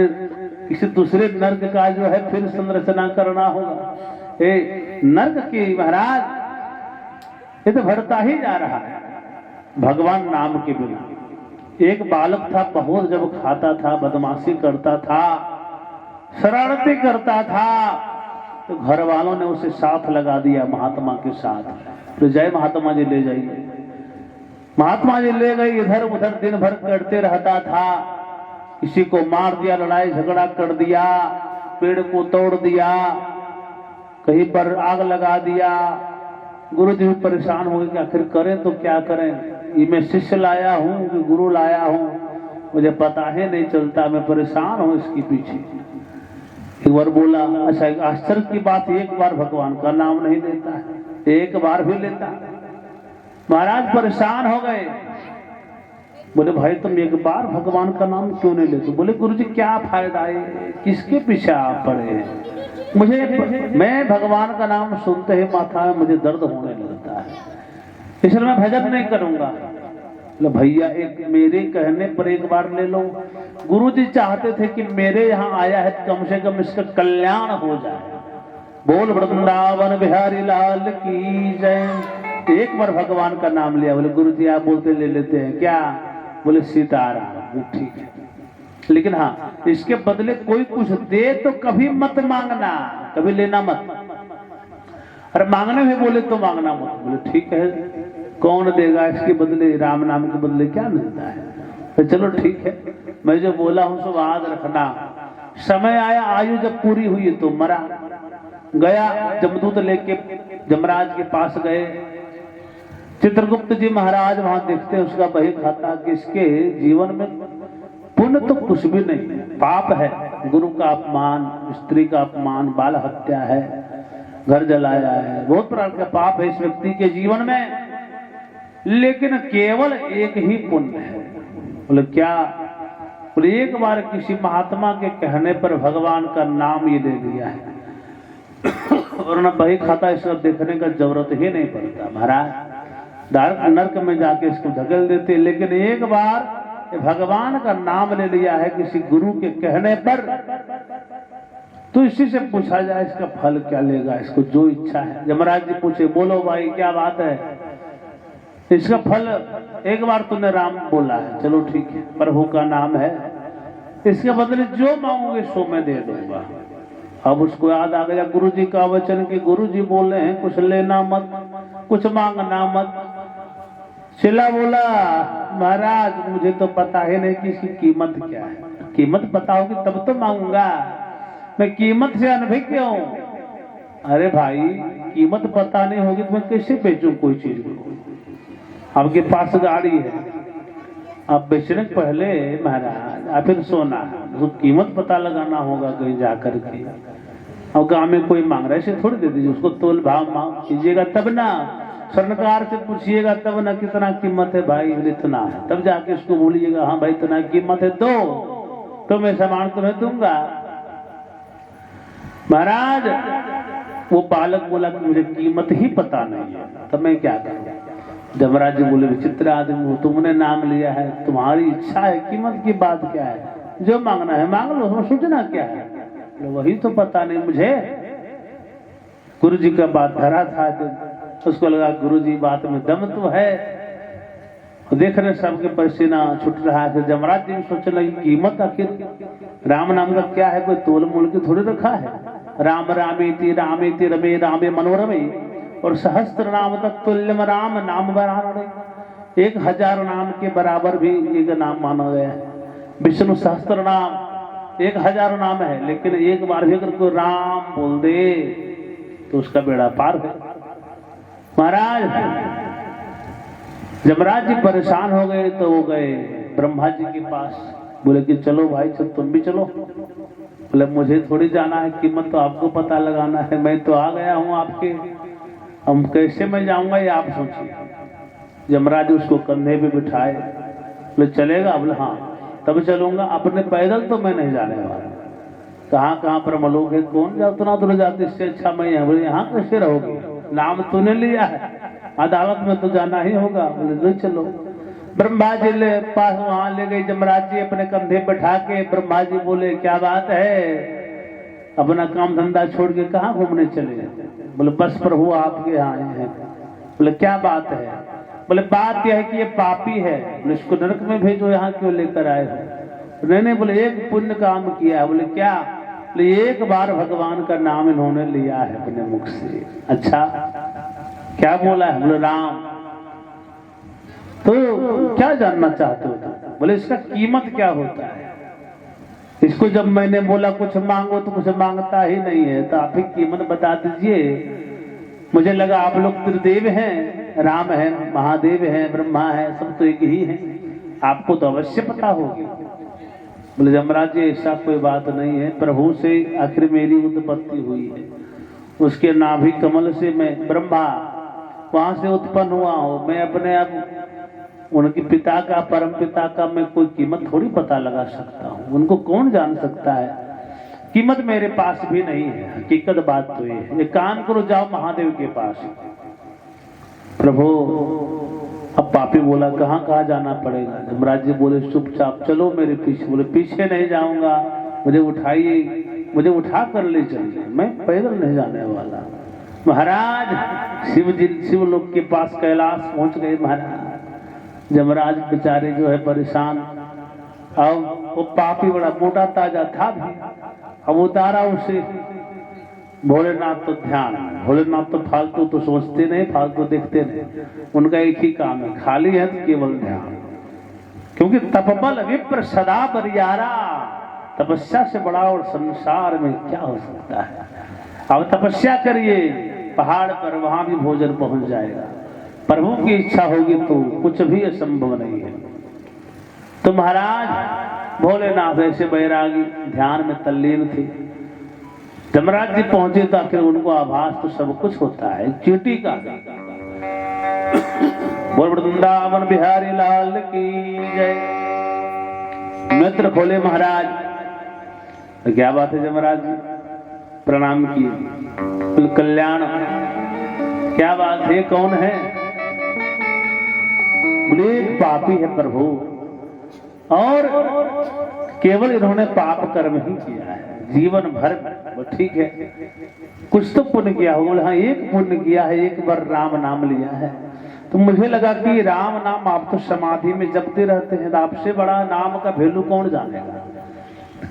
किसी दूसरे नर्क का जो है फिर संरचना करना होगा। नर्क की महाराज ये तो बढ़ता ही जा रहा है भगवान नाम के बिना। एक बालक था, बहुत जब खाता था, बदमाशी करता था, शरारती करता था, तो घर वालों ने उसे साथ लगा दिया महात्मा के साथ। तो जय महात्मा जी ले जाइए। महात्मा जी ले गए, इधर उधर दिन भर करते रहता था। किसी को मार दिया, लड़ाई झगड़ा कर दिया, पेड़ को तोड़ दिया, कहीं पर आग लगा दिया। गुरु जी भी परेशान हो गए कि आखिर करें तो क्या करें। ये मैं शिष्य लाया हूँ कि गुरु लाया हूँ, मुझे पता ही नहीं चलता, मैं परेशान हूँ इसके पीछे। एक बार बोला अच्छा आश्चर्य की बात, एक बार भगवान का नाम नहीं लेता है, एक बार भी लेता। महाराज परेशान हो गए, बोले भाई तुम एक बार भगवान का नाम क्यों नहीं लेते? बोले गुरु जी क्या फायदा है, किसके पीछे आप पड़े हैं? मैं भगवान का नाम सुनते ही माथा में मुझे दर्द होने लगता है, इसलिए मैं भजन नहीं करूंगा। भैया एक मेरे कहने पर एक बार ले लो। गुरुजी चाहते थे कि मेरे यहाँ आया है कम से कम इसका कल्याण हो जाए। बोल वृंदावन बिहारी लाल की जय। एक बार भगवान का नाम लिया, बोले गुरुजी आप बोलते ले लेते हैं क्या? बोले सीताराम। ठीक है, लेकिन हाँ इसके बदले कोई कुछ दे तो कभी मत मांगना, कभी लेना मत। अरे मांगने में बोले तो मांगना मत। बोले ठीक है, कौन देगा इसके बदले? राम नाम के बदले क्या मिलता है? तो चलो ठीक है, मैं जो बोला हूं सब याद रखना। समय आया, आयु जब पूरी हुई तो मरा। गया जमदूत लेके जमराज के पास गए। चित्रगुप्त जी महाराज वहां देखते हैं उसका बही खाता कि इसके जीवन में पुण्य तो कुछ भी नहीं, पाप है। गुरु का अपमान, स्त्री का अपमान, बाल हत्या है, घर जलाया है, बहुत प्रकार का पाप है इस व्यक्ति के जीवन में। लेकिन केवल एक ही पुण्य है। बोले क्या? बोले एक बार किसी महात्मा के कहने पर भगवान का नाम ये ले लिया है और न बही खाता इसको देखने का जरूरत ही नहीं पड़ता। महाराज नर्क में जाके इसको धकेल देते, लेकिन एक बार भगवान का नाम ले लिया है किसी गुरु के कहने पर, तो इसी से पूछा जाए इसका फल क्या लेगा, इसको जो इच्छा है। यमराज जी पूछे बोलो भाई क्या बात है? इसका फल एक बार तूने राम बोला है, चलो ठीक है, प्रभु का नाम है, इसके बदले जो मांगोगे सो मैं दे दूंगा। अब उसको याद आ गया गुरु जी का वचन कि गुरु जी बोले हैं कुछ लेना मत, कुछ मांगना मत। चिल्ला बोला महाराज मुझे तो पता ही नहीं कि इसकी कीमत क्या है, कीमत पता होगी तब तो मांगूंगा, मैं कीमत से अनभिज्ञ हूं। अरे भाई कीमत पता नहीं होगी तो मैं कैसे बेचूं कोई चीज को? आपके पास गाड़ी है, आप बेचने पहले महाराज आप फिर सोना तो कीमत पता लगाना होगा कहीं जाकर के। और गांव में कोई मांग रहा है इसे थोड़ी दे दीजिए, उसको तोल भाव मांग कीजिएगा तब ना, स्वर्णकार से पूछिएगा तब ना कितना कीमत है भाई, इतना है, तब जाके उसको बोलिएगा हाँ भाई इतना कीमत है दो तो मैं सामान तुम्हें दूंगा। महाराज वो बालक बोला कि मुझे कीमत ही पता नहीं है, तो मैं क्या करूं? यमराज जी बोले विचित्र आदमी हो, तुमने नाम लिया है, तुम्हारी इच्छा है, कीमत की बात क्या है? जो मांगना है मांग लो, उसमें सोचना क्या है? वही तो पता नहीं मुझे। गुरु जी का बात धरा था, उसको लगा गुरु जी बात में दम तो है। देख रहे सबके पसीना छुट रहा है। यमराज जी सोच लगी कीमत आखिर राम नाम का क्या है, कोई तोल मोल के थोड़ी रखा है। राम रामेति रामेति रमे रामे मनोरमे और सहस्त्र नाम तक तुल्यम राम नाम बराबर। 1000 नाम के बराबर भी एक नाम माना गया है। विष्णु सहस्त्र नाम 1000 नाम है, लेकिन एक बार भी अगर कोई राम बोल दे तो उसका बेड़ा पार है। महाराज यमराज जी परेशान हो गए तो वो गए ब्रह्मा जी के पास, बोले कि चलो भाई चल तुम भी चलो। बोले मुझे थोड़ी जाना है, कीमत तो आपको पता लगाना है, मैं तो आ गया हूँ आपके, हम कैसे मैं जाऊंगा ये आप सोचिए। यमराज उसको कंधे पे बिठाए, बोले चलेगा? बोले हाँ तब चलूंगा, अपने पैदल तो मैं नहीं जाने वाला। कहाँ पर मलोक है, कौन जा उतना दूर जाते, इससे अच्छा मैं यहाँ। बोले यहाँ कैसे रहोगे, नाम तूने लिया है, अदालत में तो जाना ही होगा। बोले लो चलो। ब्रह्मा जी ले पास वहां ले गए यमराज जी अपने कंधे बैठा के। ब्रह्मा जी बोले क्या बात है, अपना काम धंधा छोड़ के कहाँ घूमने चले? बोले बस प्रभु आपके यहाँ आए हैं। बोले क्या बात है? बोले बात यह है कि ये पापी है, बोले इसको नरक में भेजो, यहाँ क्यों लेकर आए हो? नहीं बोले एक पुण्य काम किया है। बोले क्या? बोले एक बार भगवान का नाम इन्होंने लिया है अपने मुख से। अच्छा क्या बोला है? बोले राम। तो क्या जानना चाहते हो? बोले इसका कीमत क्या होता है? इसको जब मैंने बोला कुछ मांगो तो कुछ मांगता ही नहीं है, तो आप ही कीमत बता दीजिए। मुझे लगा आप लोग त्रिदेव हैं, राम है, महादेव है, ब्रह्मा है, सब तो एक ही है, आपको तो अवश्य पता होगी। बोले यमराज जी ऐसा कोई बात नहीं है, प्रभु से आखिर मेरी उत्पत्ति हुई है, उसके नाभि कमल से मैं ब्रह्मा वहां से उत्पन्न हुआ हूं। मैं अपने आप उनके पिता का, परम पिता का मैं कोई कीमत थोड़ी पता लगा सकता हूँ, उनको कौन जान सकता है? कीमत मेरे पास भी नहीं है। हकीकत बात तो ये है। एक काम करो, जाओ महादेव के पास। प्रभु अब पापी बोला कहाँ जाना पड़ेगा? यमराज जी बोले चुपचाप चलो मेरे पीछे। बोले पीछे नहीं जाऊंगा, मुझे उठाइए, मुझे उठा कर ले चलिए, मैं पैदल नहीं जाने वाला। महाराज शिव लोग के पास कैलाश पहुंच गए। महाराज यमराज बेचारे जो है परेशान। अब वो पापी बड़ा मोटा ताजा था भी, अब उतारा उसे। भोलेनाथ तो ध्यान, भोलेनाथ तो फालतू तो सोचते नहीं, फालतू देखते नहीं, उनका एक ही काम है, खाली है तो केवल ध्यान। क्योंकि तपबल विप्र सदा बरियारा, तपस्या से बड़ा और संसार में क्या हो सकता है? अब तपस्या करिए पहाड़ पर, वहां भी भोजन पहुंच जाएगा। प्रभु की इच्छा होगी तो कुछ भी असंभव नहीं है। तो महाराज भोलेनाथ ऐसे बैरागी ध्यान में तल्लीन थे। यमराज जी पहुंचे तो आखिर उनको आभास तो सब कुछ होता है, चींटी का। बोल वृंदावन बिहारी लाल की जय। नेत्र खोले महाराज, तो क्या बात है? यमराज जी प्रणाम किए, कल्याण क्या बात है, कौन है? बोले पापी है प्रभु, और केवल इन्होंने पाप कर्म ही किया है जीवन भर। ठीक है, कुछ तो पुण्य किया होगा। बोले हाँ एक पुण्य किया है, एक बार राम नाम लिया है। तो मुझे लगा कि राम नाम आप तो समाधि में जपते रहते हैं, आपसे बड़ा नाम का वैल्यू कौन जानेगा?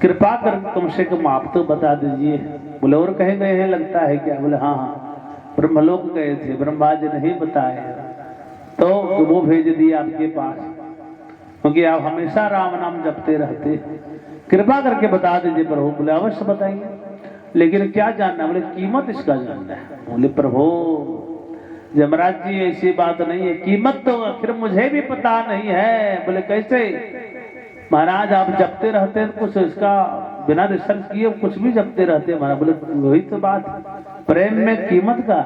कृपा कर कम से कम आप तो बता दीजिए। बोले और कहे गए हैं लगता है क्या? बोले हाँ ब्रह्मलोक गए थे, ब्रह्मा जी नहीं बताए, तो वो भेज दिए आपके पास, क्योंकि आप हमेशा राम नाम जपते रहते, कृपा करके बता दीजिए प्रभु। बोले अवश्य बताएंगे, लेकिन क्या जानना? बोले कीमत इसका जानना है। बोले प्रभु यमराज जी ऐसी बात नहीं है, कीमत तो आखिर मुझे भी पता नहीं है। बोले कैसे? महाराज आप जपते रहते हैं, कुछ इसका बिना रिसर्च किए कुछ भी जपते रहते हैं महाराज। बोले वही तो बात, प्रेम में कीमत का,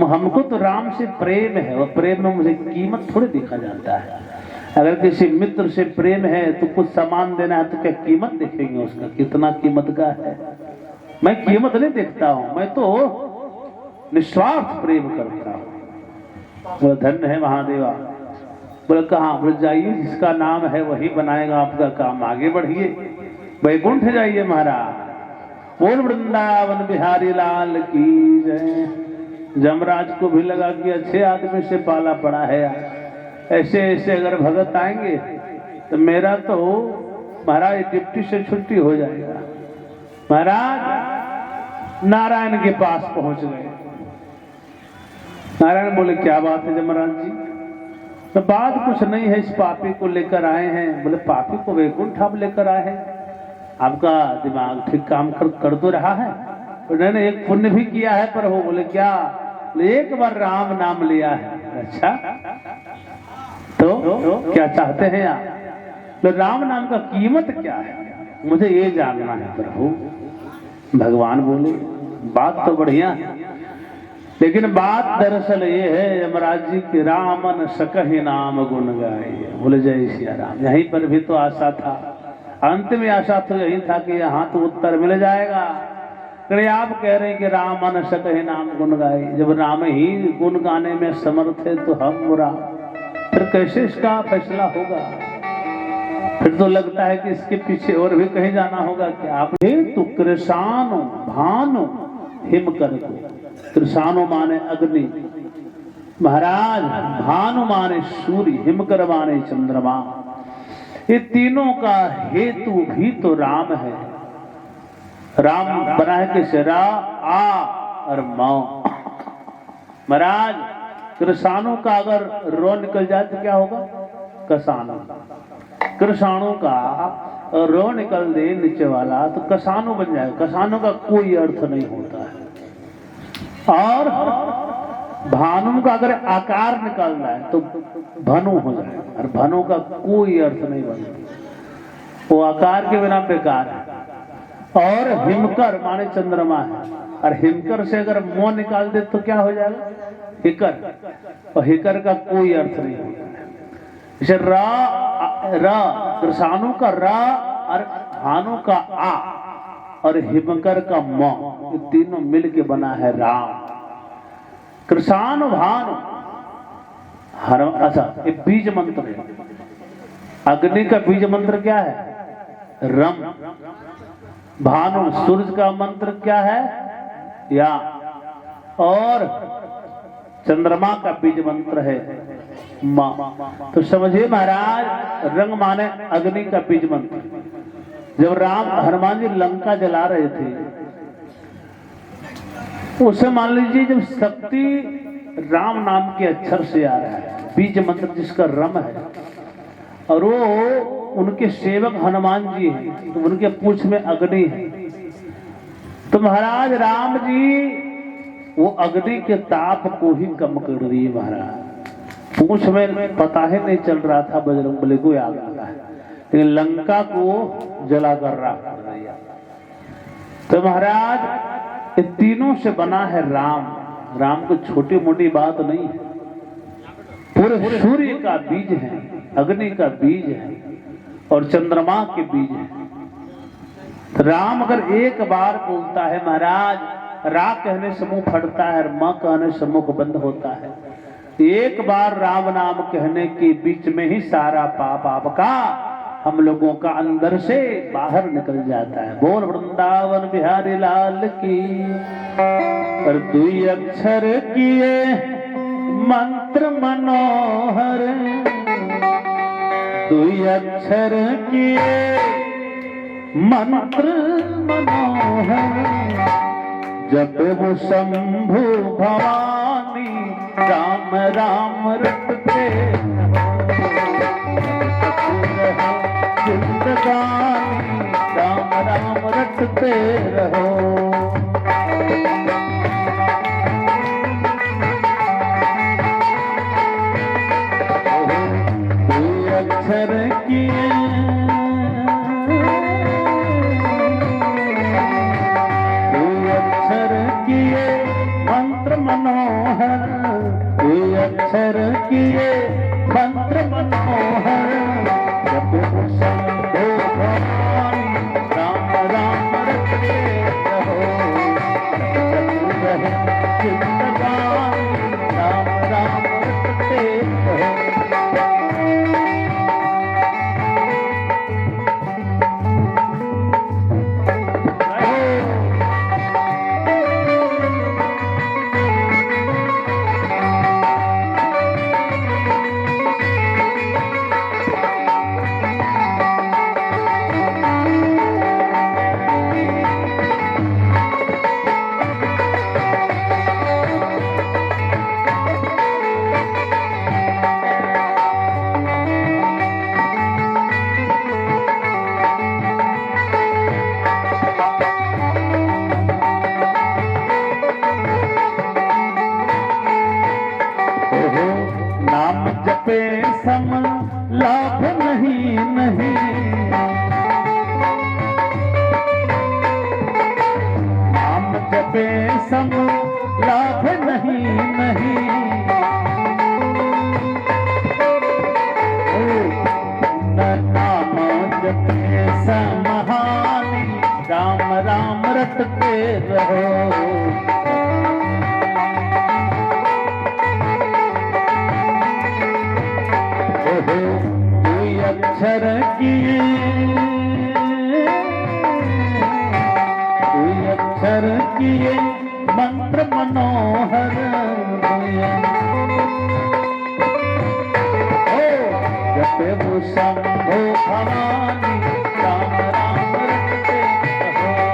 हमको तो राम से प्रेम है, और प्रेम में मुझे कीमत थोड़ी देखा जाता है। अगर किसी मित्र से प्रेम है तो कुछ सामान देना है तो क्या कीमत देखेंगे उसका, कितना कीमत का है? मैं कीमत नहीं देखता हूं, मैं तो निस्वार्थ प्रेम करता हूं। बोले धन्य है महादेवा। बोले कहाँ? बोले जाइए, जिसका नाम है वही बनाएगा आपका काम, आगे बढ़िए, वैकुंठ जाइए महाराज। बोल वृंदावन बिहारी लाल की जय। जमराज को भी लगा कि अच्छे आदमी से पाला पड़ा है, ऐसे ऐसे अगर भगत आएंगे तो मेरा तो महाराज डिप्टी से छुट्टी हो जाएगा। महाराज नारायण के पास पहुंच गए। नारायण बोले क्या बात है जमराज जी? तो बात कुछ नहीं है, इस पापी को लेकर आए हैं। बोले पापी को वैकुंठ आप लेकर आए हैं? आपका दिमाग ठीक काम कर तो रहा है? उन्होंने एक पुण्य भी किया है पर वो बोले क्या? एक बार राम नाम लिया है। अच्छा तो क्या चाहते हैं आप? तो राम नाम का कीमत क्या है मुझे ये जानना है प्रभु। भगवान बोले बात तो बढ़िया है, लेकिन बात दरअसल ये है यमराज जी की रामन सकहि नाम गुण गाए। बोले जय सिया राम। यहीं पर भी तो आशा था, अंतिम आशा तो यही था कि यहाँ तो उत्तर मिल जाएगा। आप कह रहे हैं कि रामन सकहि नाम गुण गाए, जब राम ही गुण गाने में समर्थ है तो हम बुरा, फिर कैसे इसका फैसला होगा? फिर तो लगता है कि इसके पीछे और भी कहीं जाना होगा। कि आप तो कृषाणु भानु हिम कर को, कृषाणु माने अग्नि महाराज, भानु माने सूर्य, हिमकर माने चंद्रमा। ये तीनों का हेतु भी तो राम है। राम बना है किसे? रा आ और मौ। महाराज कृषाणु का अगर रो निकल जाए तो क्या होगा? कसानु। कृषाणु का रो निकल दे नीचे वाला तो कसानु बन जाएगा। कसानु का कोई अर्थ नहीं होता है। और भानु का अगर आकार निकालना है तो भनु हो जाएगा, और भनु का कोई अर्थ नहीं बनता, वो आकार के बिना बेकार है। और हिमकर माने चंद्रमा है, और हिमकर से अगर मुंह निकाल दे तो क्या हो जाएगा? हिकर, और हिकर का कोई अर्थ नहीं होता है। जैसे रा कृषाणु का रा और भानु का आ और हिमकर का म, ये तीनों मिलके बना है राम। कृषाणु भानु हर, अच्छा ये बीज मंत्र है। अग्नि का बीज मंत्र क्या है? रम। भानु सूरज का मंत्र क्या है? या। और चंद्रमा का बीज मंत्र है मा। तो समझिए महाराज, रंग माने अग्नि का बीज मंत्र। जब राम हनुमान जी लंका जला रहे थे, उसे मान लीजिए जब शक्ति राम नाम के अक्षर से आ रहा है, बीज मंत्र जिसका रम है, और वो उनके सेवक हनुमान जी हैं, तो उनके पूंछ में अग्नि है। तो महाराज राम जी वो अग्नि के ताप को ही कम कर दिए। महाराज पूंछ में पता ही नहीं चल रहा था बजरंगबली को आग लगा है, लेकिन लंका को जला कर रहा। तो महाराज ये तीनों से बना है राम। राम को छोटी मोटी बात नहीं है, पूरे सूर्य का बीज है, अग्नि का बीज है और चंद्रमा के बीज है। तो राम अगर एक बार बोलता है महाराज, रा कहने से मुंह फटता है और मां कहने से मुख बंद होता है। एक बार राम नाम कहने के बीच में ही सारा पाप आपका हम लोगों का अंदर से बाहर निकल जाता है। बोल वृंदावन बिहारी लाल की। और दुई अक्षर किए मंत्र मनोहर, दुई अक्षर किए मंत्र मनोहर, जब वो शंभु भवानी राम राम रटते जिंदगानी, राम राम रटते रहो। दुई अक्षर किए मंत्र मनोहर, दुई अक्षर किए मंत्र मनोहर, जब शंभो भवानी राम राम रटते रहो। जपे समहानी राम राम रटते रहो। ओहो कोई अक्षर किए, कोई अक्षर किए मंत्र मनोहर जपे वो शंभो भवानी राम राम रटते रहो।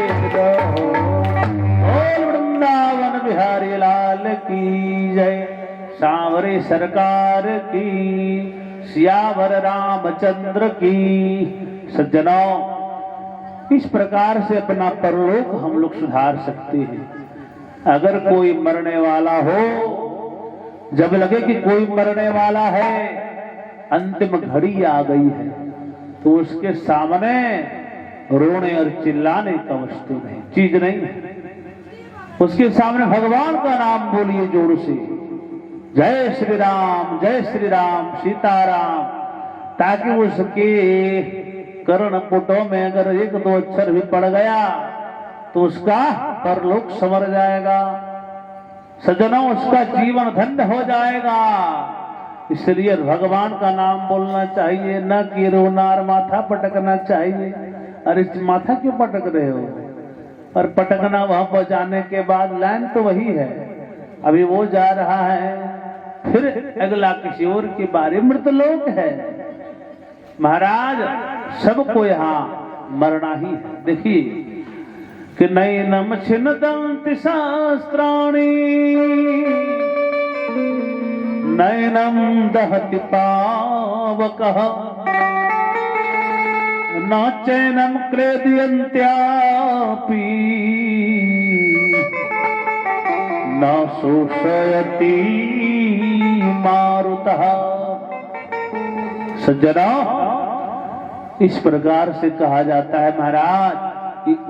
जिंदगानी वृंदावन बिहारी लाल की जय। सांवरे सरकार की, सियावर रामचंद्र की। सज्जनों, इस प्रकार से अपना परलोक हम लोग सुधार सकते हैं। अगर कोई मरने वाला हो, जब लगे कि कोई मरने वाला है, अंतिम घड़ी आ गई है, तो उसके सामने रोने और चिल्लाने का वस्तु नहीं, चीज नहीं है। उसके सामने भगवान का नाम बोलिए जोर से, जय श्री राम सीताराम, ताकि उसके कर्ण पुटों में अगर एक दो अक्षर भी पड़ गया तो उसका परलोक संवर जाएगा। सज्जनों, उसका जीवन धन्य हो जाएगा। इसलिए भगवान का नाम बोलना चाहिए, न कि रोना और माथा पटकना चाहिए। अरे माथा क्यों पटक रहे हो? और पटकना वहां पर जाने के बाद लाइन तो वही है, अभी वो जा रहा है, फिर अगला किसी और की बारी, मृतलोक है। महाराज, सबको यहाँ मरना ही है। देखिए कि नैनम छिन्नदंति शास्त्राणि नैनम दहति पावकः न चैनम क्लेदयन्त्यापि न शोषयति मारुतः। सज्जनों, इस प्रकार से कहा जाता है महाराज,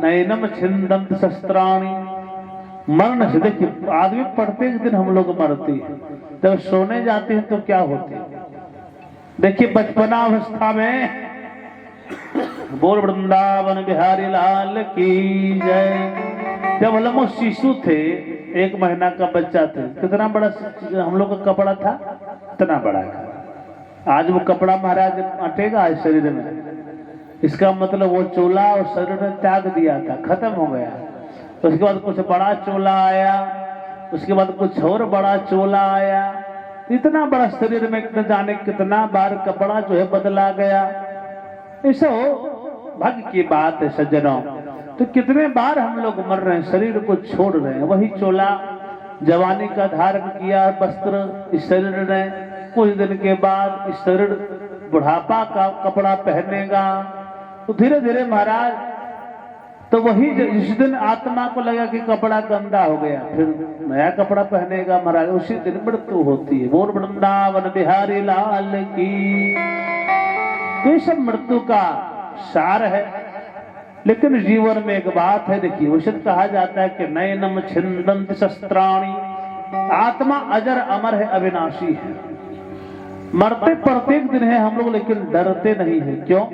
नैनम छिन्दन्त शस्त्राणि, मरण से। देखिए, आदमी प्रत्येक दिन हम लोग मरते हैं, जब सोने जाते हैं तो क्या होते हैं। देखिए, बचपनावस्था में, बोल वृंदावन बिहारी लाल की जय। जब हम लोग शिशु थे, 1 महीना का बच्चा थे, कितना बड़ा हम लोग का कपड़ा था, इतना बड़ा था। आज वो कपड़ा महाराज अटेगा इस शरीर में, इसका मतलब वो चोला और शरीर ने त्याग दिया था, खत्म हो गया। उसके बाद कुछ बड़ा चोला आया, उसके बाद कुछ और बड़ा चोला आया। इतना बड़ा शरीर में न जाने कितना बार कपड़ा जो है बदला गया। ऐसा भाग्य की बात है सज्जनों। तो कितने बार हम लोग मर रहे हैं, शरीर को छोड़ रहे हैं। वही चोला जवानी का धारण किया वस्त्र इस शरीर ने, कुछ दिन के बाद इस शरीर बुढ़ापा का कपड़ा पहनेगा। तो धीरे धीरे महाराज, तो वही जिस दिन आत्मा को लगा कि कपड़ा गंदा हो गया, फिर नया कपड़ा पहनेगा महाराज, उसी दिन मृत्यु होती है। बोल वृंदावन बिहारी लाल की। तो ये सब मृत्यु का सार है। लेकिन जीवन में एक बात है, देखिए, उसे कहा जाता है कि नैनम छिन्दन्ति शस्त्राणि, आत्मा अजर अमर है, अविनाशी है। मरते प्रत्येक दिन है हम लोग, लेकिन डरते नहीं है। क्यों?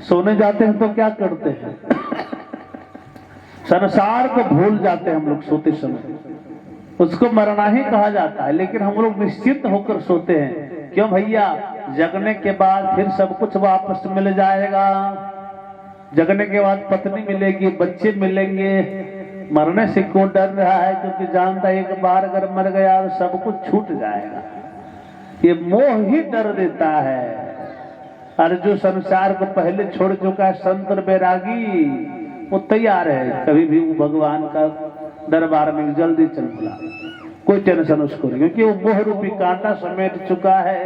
सोने जाते हैं तो क्या करते हैं, संसार को भूल जाते हैं हम लोग सोते समय, उसको मरना ही कहा जाता है। लेकिन हम लोग निश्चित होकर सोते हैं। क्यों भैया? जगने के बाद फिर सब कुछ वापस मिल जाएगा। जगने के बाद पत्नी मिलेगी, बच्चे मिलेंगे। मरने से क्यों डर रहा है? क्योंकि जानता है एक बार अगर मर गया तो सब कुछ छूट जाएगा। ये मोह ही डर देता है। और जो संसार को पहले छोड़ चुका है, संत और बैरागी, वो तैयार है कभी भी वो भगवान का दरबार में जल्दी चल पड़ा, कोई टेंशन उसको नहीं, क्योंकि वो मोह रूपी कांटा समेट चुका है।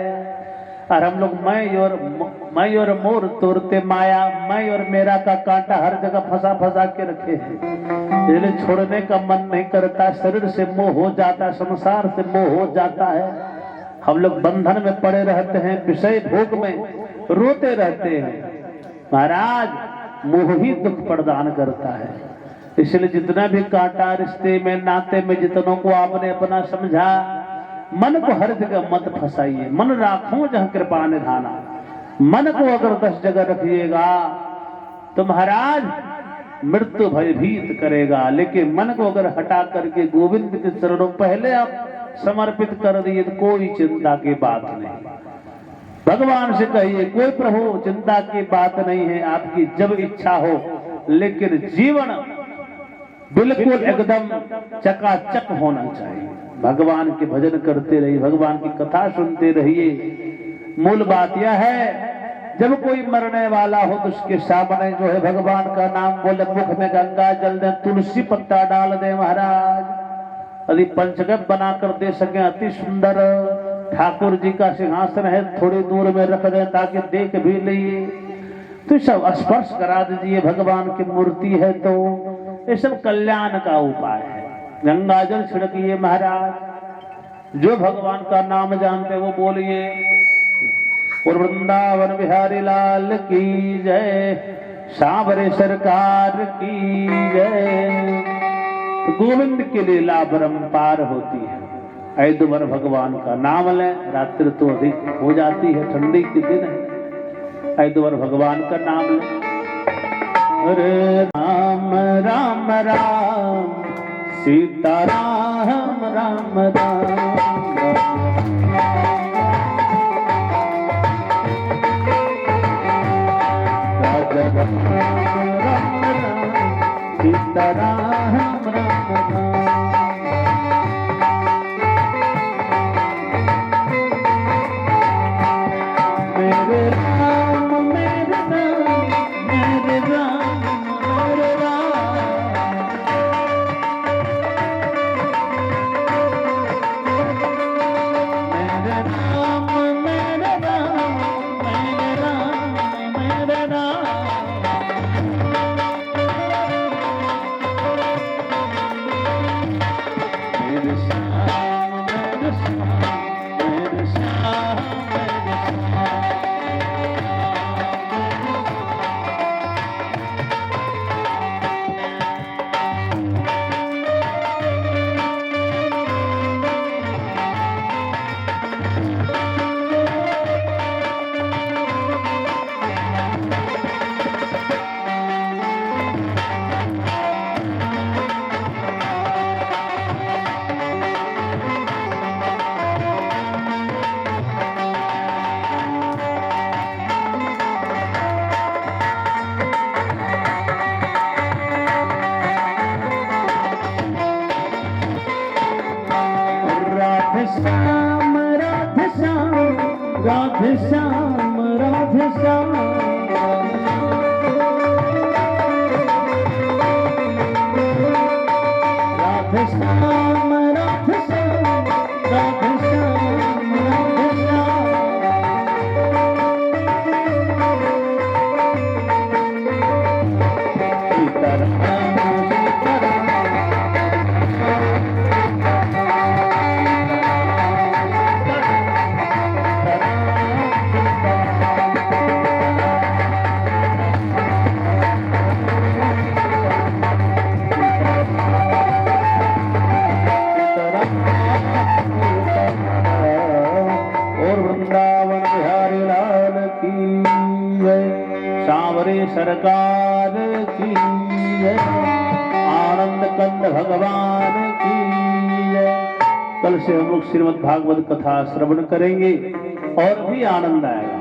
और हम लोग मैं और मोर तोड़ते माया, मैं और मेरा का कांटा हर जगह फंसा फंसा के रखे हैं। इसलिए छोड़ने का मन नहीं करता, शरीर से मोह हो जाता है, संसार से मोह हो जाता है। हम लोग बंधन में पड़े रहते हैं, विषय भोग में रोते रहते हैं। महाराज मोह ही दुख प्रदान करता है। इसलिए जितना भी काटा रिश्ते में नाते में जितनों को आपने अपना समझा, मन को हर जगह मत फंसाइए। मन राखो जहाँ कृपा निधाना। मन को अगर 10 जगह रखिएगा तो महाराज मृत्यु भयभीत करेगा, लेकिन मन को अगर हटा करके गोविंद के चरणों पहले आप समर्पित कर दिए तो कोई चिंता की बात नहीं। भगवान से कहिए कोई प्रभु चिंता की बात नहीं है, आपकी जब इच्छा हो, लेकिन जीवन बिल्कुल एकदम चकाचक होना चाहिए। भगवान के भजन करते रहिए, भगवान की कथा सुनते रहिए। मूल बात यह है जब कोई मरने वाला हो तो उसके सामने जो है भगवान का नाम बोले, मुख में गंगा जल दे, तुलसी पत्ता डाल दे महाराज। यदि पंचगत बनाकर दे सके अति सुंदर। ठाकुर जी का सिंहासन है, थोड़ी दूर में रख दे ताकि देख भी लिए। तो सब स्पर्श करा दीजिए, भगवान की मूर्ति है तो ये सब कल्याण का उपाय है। गंगा जल छिड़किए महाराज। जो भगवान का नाम जानते वो बोलिए। और वृंदावन बिहारी लाल की जय, सांवरे सरकार की जय। तो गोविंद की लीला परंपार होती है। ऐदुवर भगवान का नाम लें, रात्रि तो अधिक हो जाती है, ठंडी के दिन है। ऐदुवर भगवान का नाम लें। अरे राम राम राम सीता राम राम राम, राम राम सीता राम राम राम। मेरे राम मेरे राम मेरे राम मेरे राम, मेरे राम मेरे राम मेरे राम मेरे राम। श्याम राधे श्याम राधे श्याम राधे श्याम, राधे श्याम राधे श्याम राधे श्याम राधे श्याम। सीताराम सरकार की जय, आनंद कंद भगवान की जय। कल से हम लोग श्रीमद् भागवत कथा श्रवण करेंगे और भी आनंद आएगा।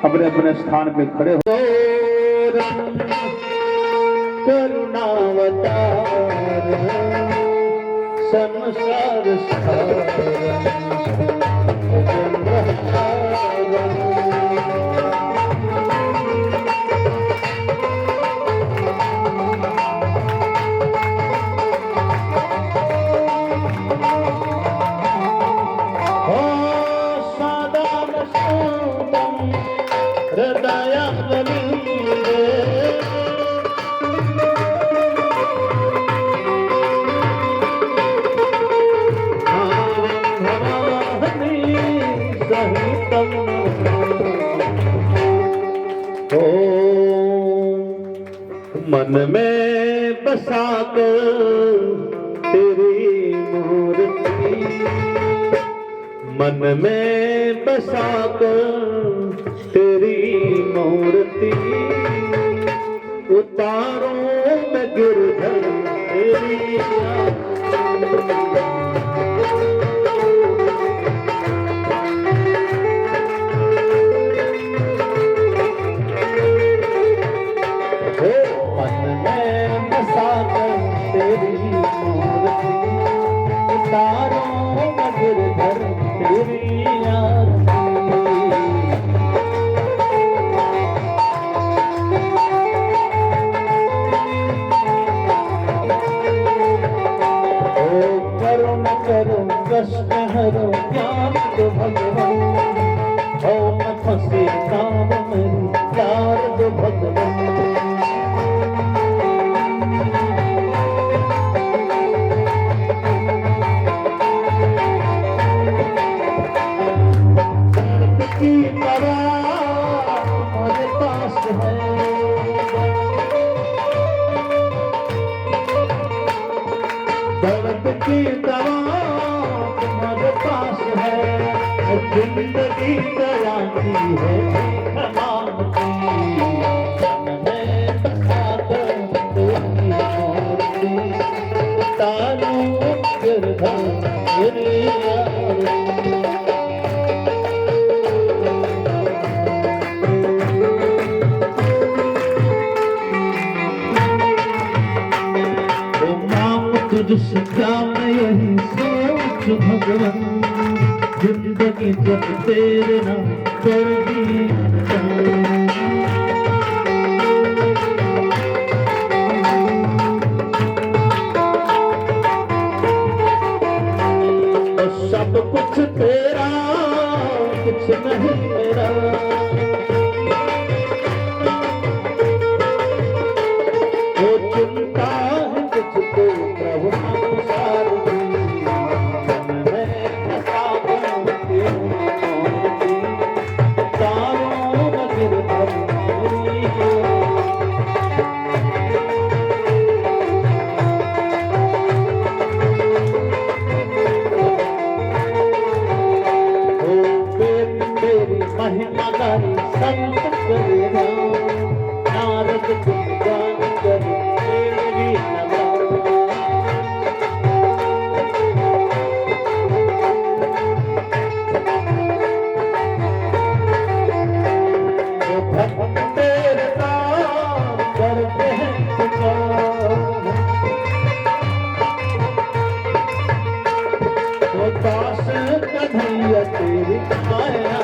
अपने अपने स्थान पे खड़े हो। करुणावतार संसार Oh मन में बसा कर तेरी मूर्ति, मन में बसा कर तेरी मूर्ति, उतारों में गिरधर तेरी कृष्ण हरो ज्ञान दो भगवान, हो न फंसे काम में प्यार दो भगवान। की तरह हमारे पास है, दर्द की तरह पास है, जिंदगी दया की है कमाल की, मैं बसा कर तेरी मूर्ति, उतारूं गिरधर तेरी आरती। तुझसे क्या मैं यही सोच भगवान, जिंदगी जब तेरे नाम कर दी तो सब कुछ तेरा कुछ नहीं मेरा, वो चिंता है तुझको प्रभु महिमा गाई संत करेगा, नारद गुणगान करे तेरी नवा। जो भक्त तेरे नाम करते हैं पुकार, वो दास कन्हैया तेरी माया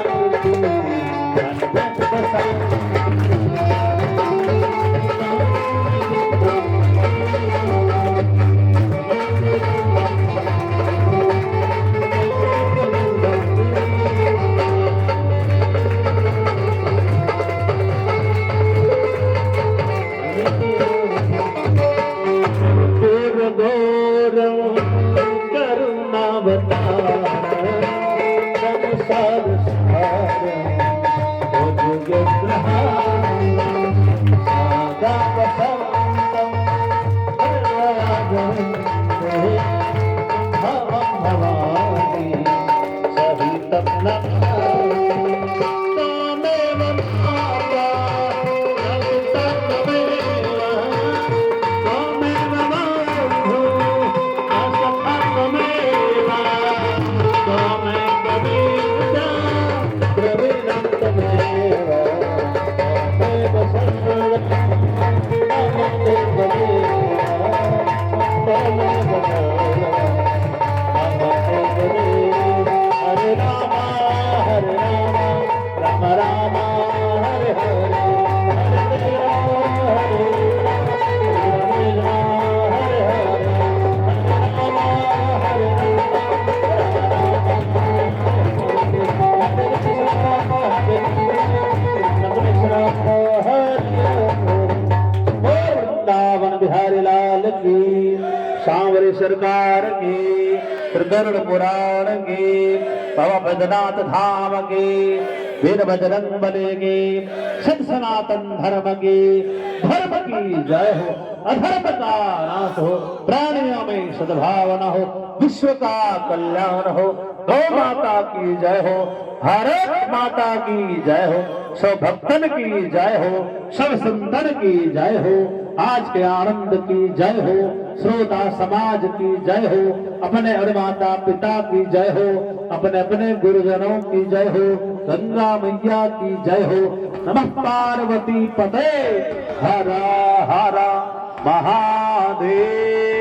सांवरी सरकार की, गरुड़ पुराण की, बाबा बैद्यनाथ धाम की। वीर बजरंग बली की, सत सनातन धर्म की जय हो, अधर्म का नाश हो, प्राणियों में सद्भावना हो, विश्व का कल्याण हो। गौ माता की जय हो, भारत माता की जय हो, सब भक्तन की जय हो, सब संतन की जय हो, आज के आनंद की जय हो, श्रोता समाज की जय हो, अपने और माता पिता की जय हो, अपने अपने गुरुजनों की जय हो, गंगा मैया की जय हो। नमः पार्वती पते हर हर महादेव।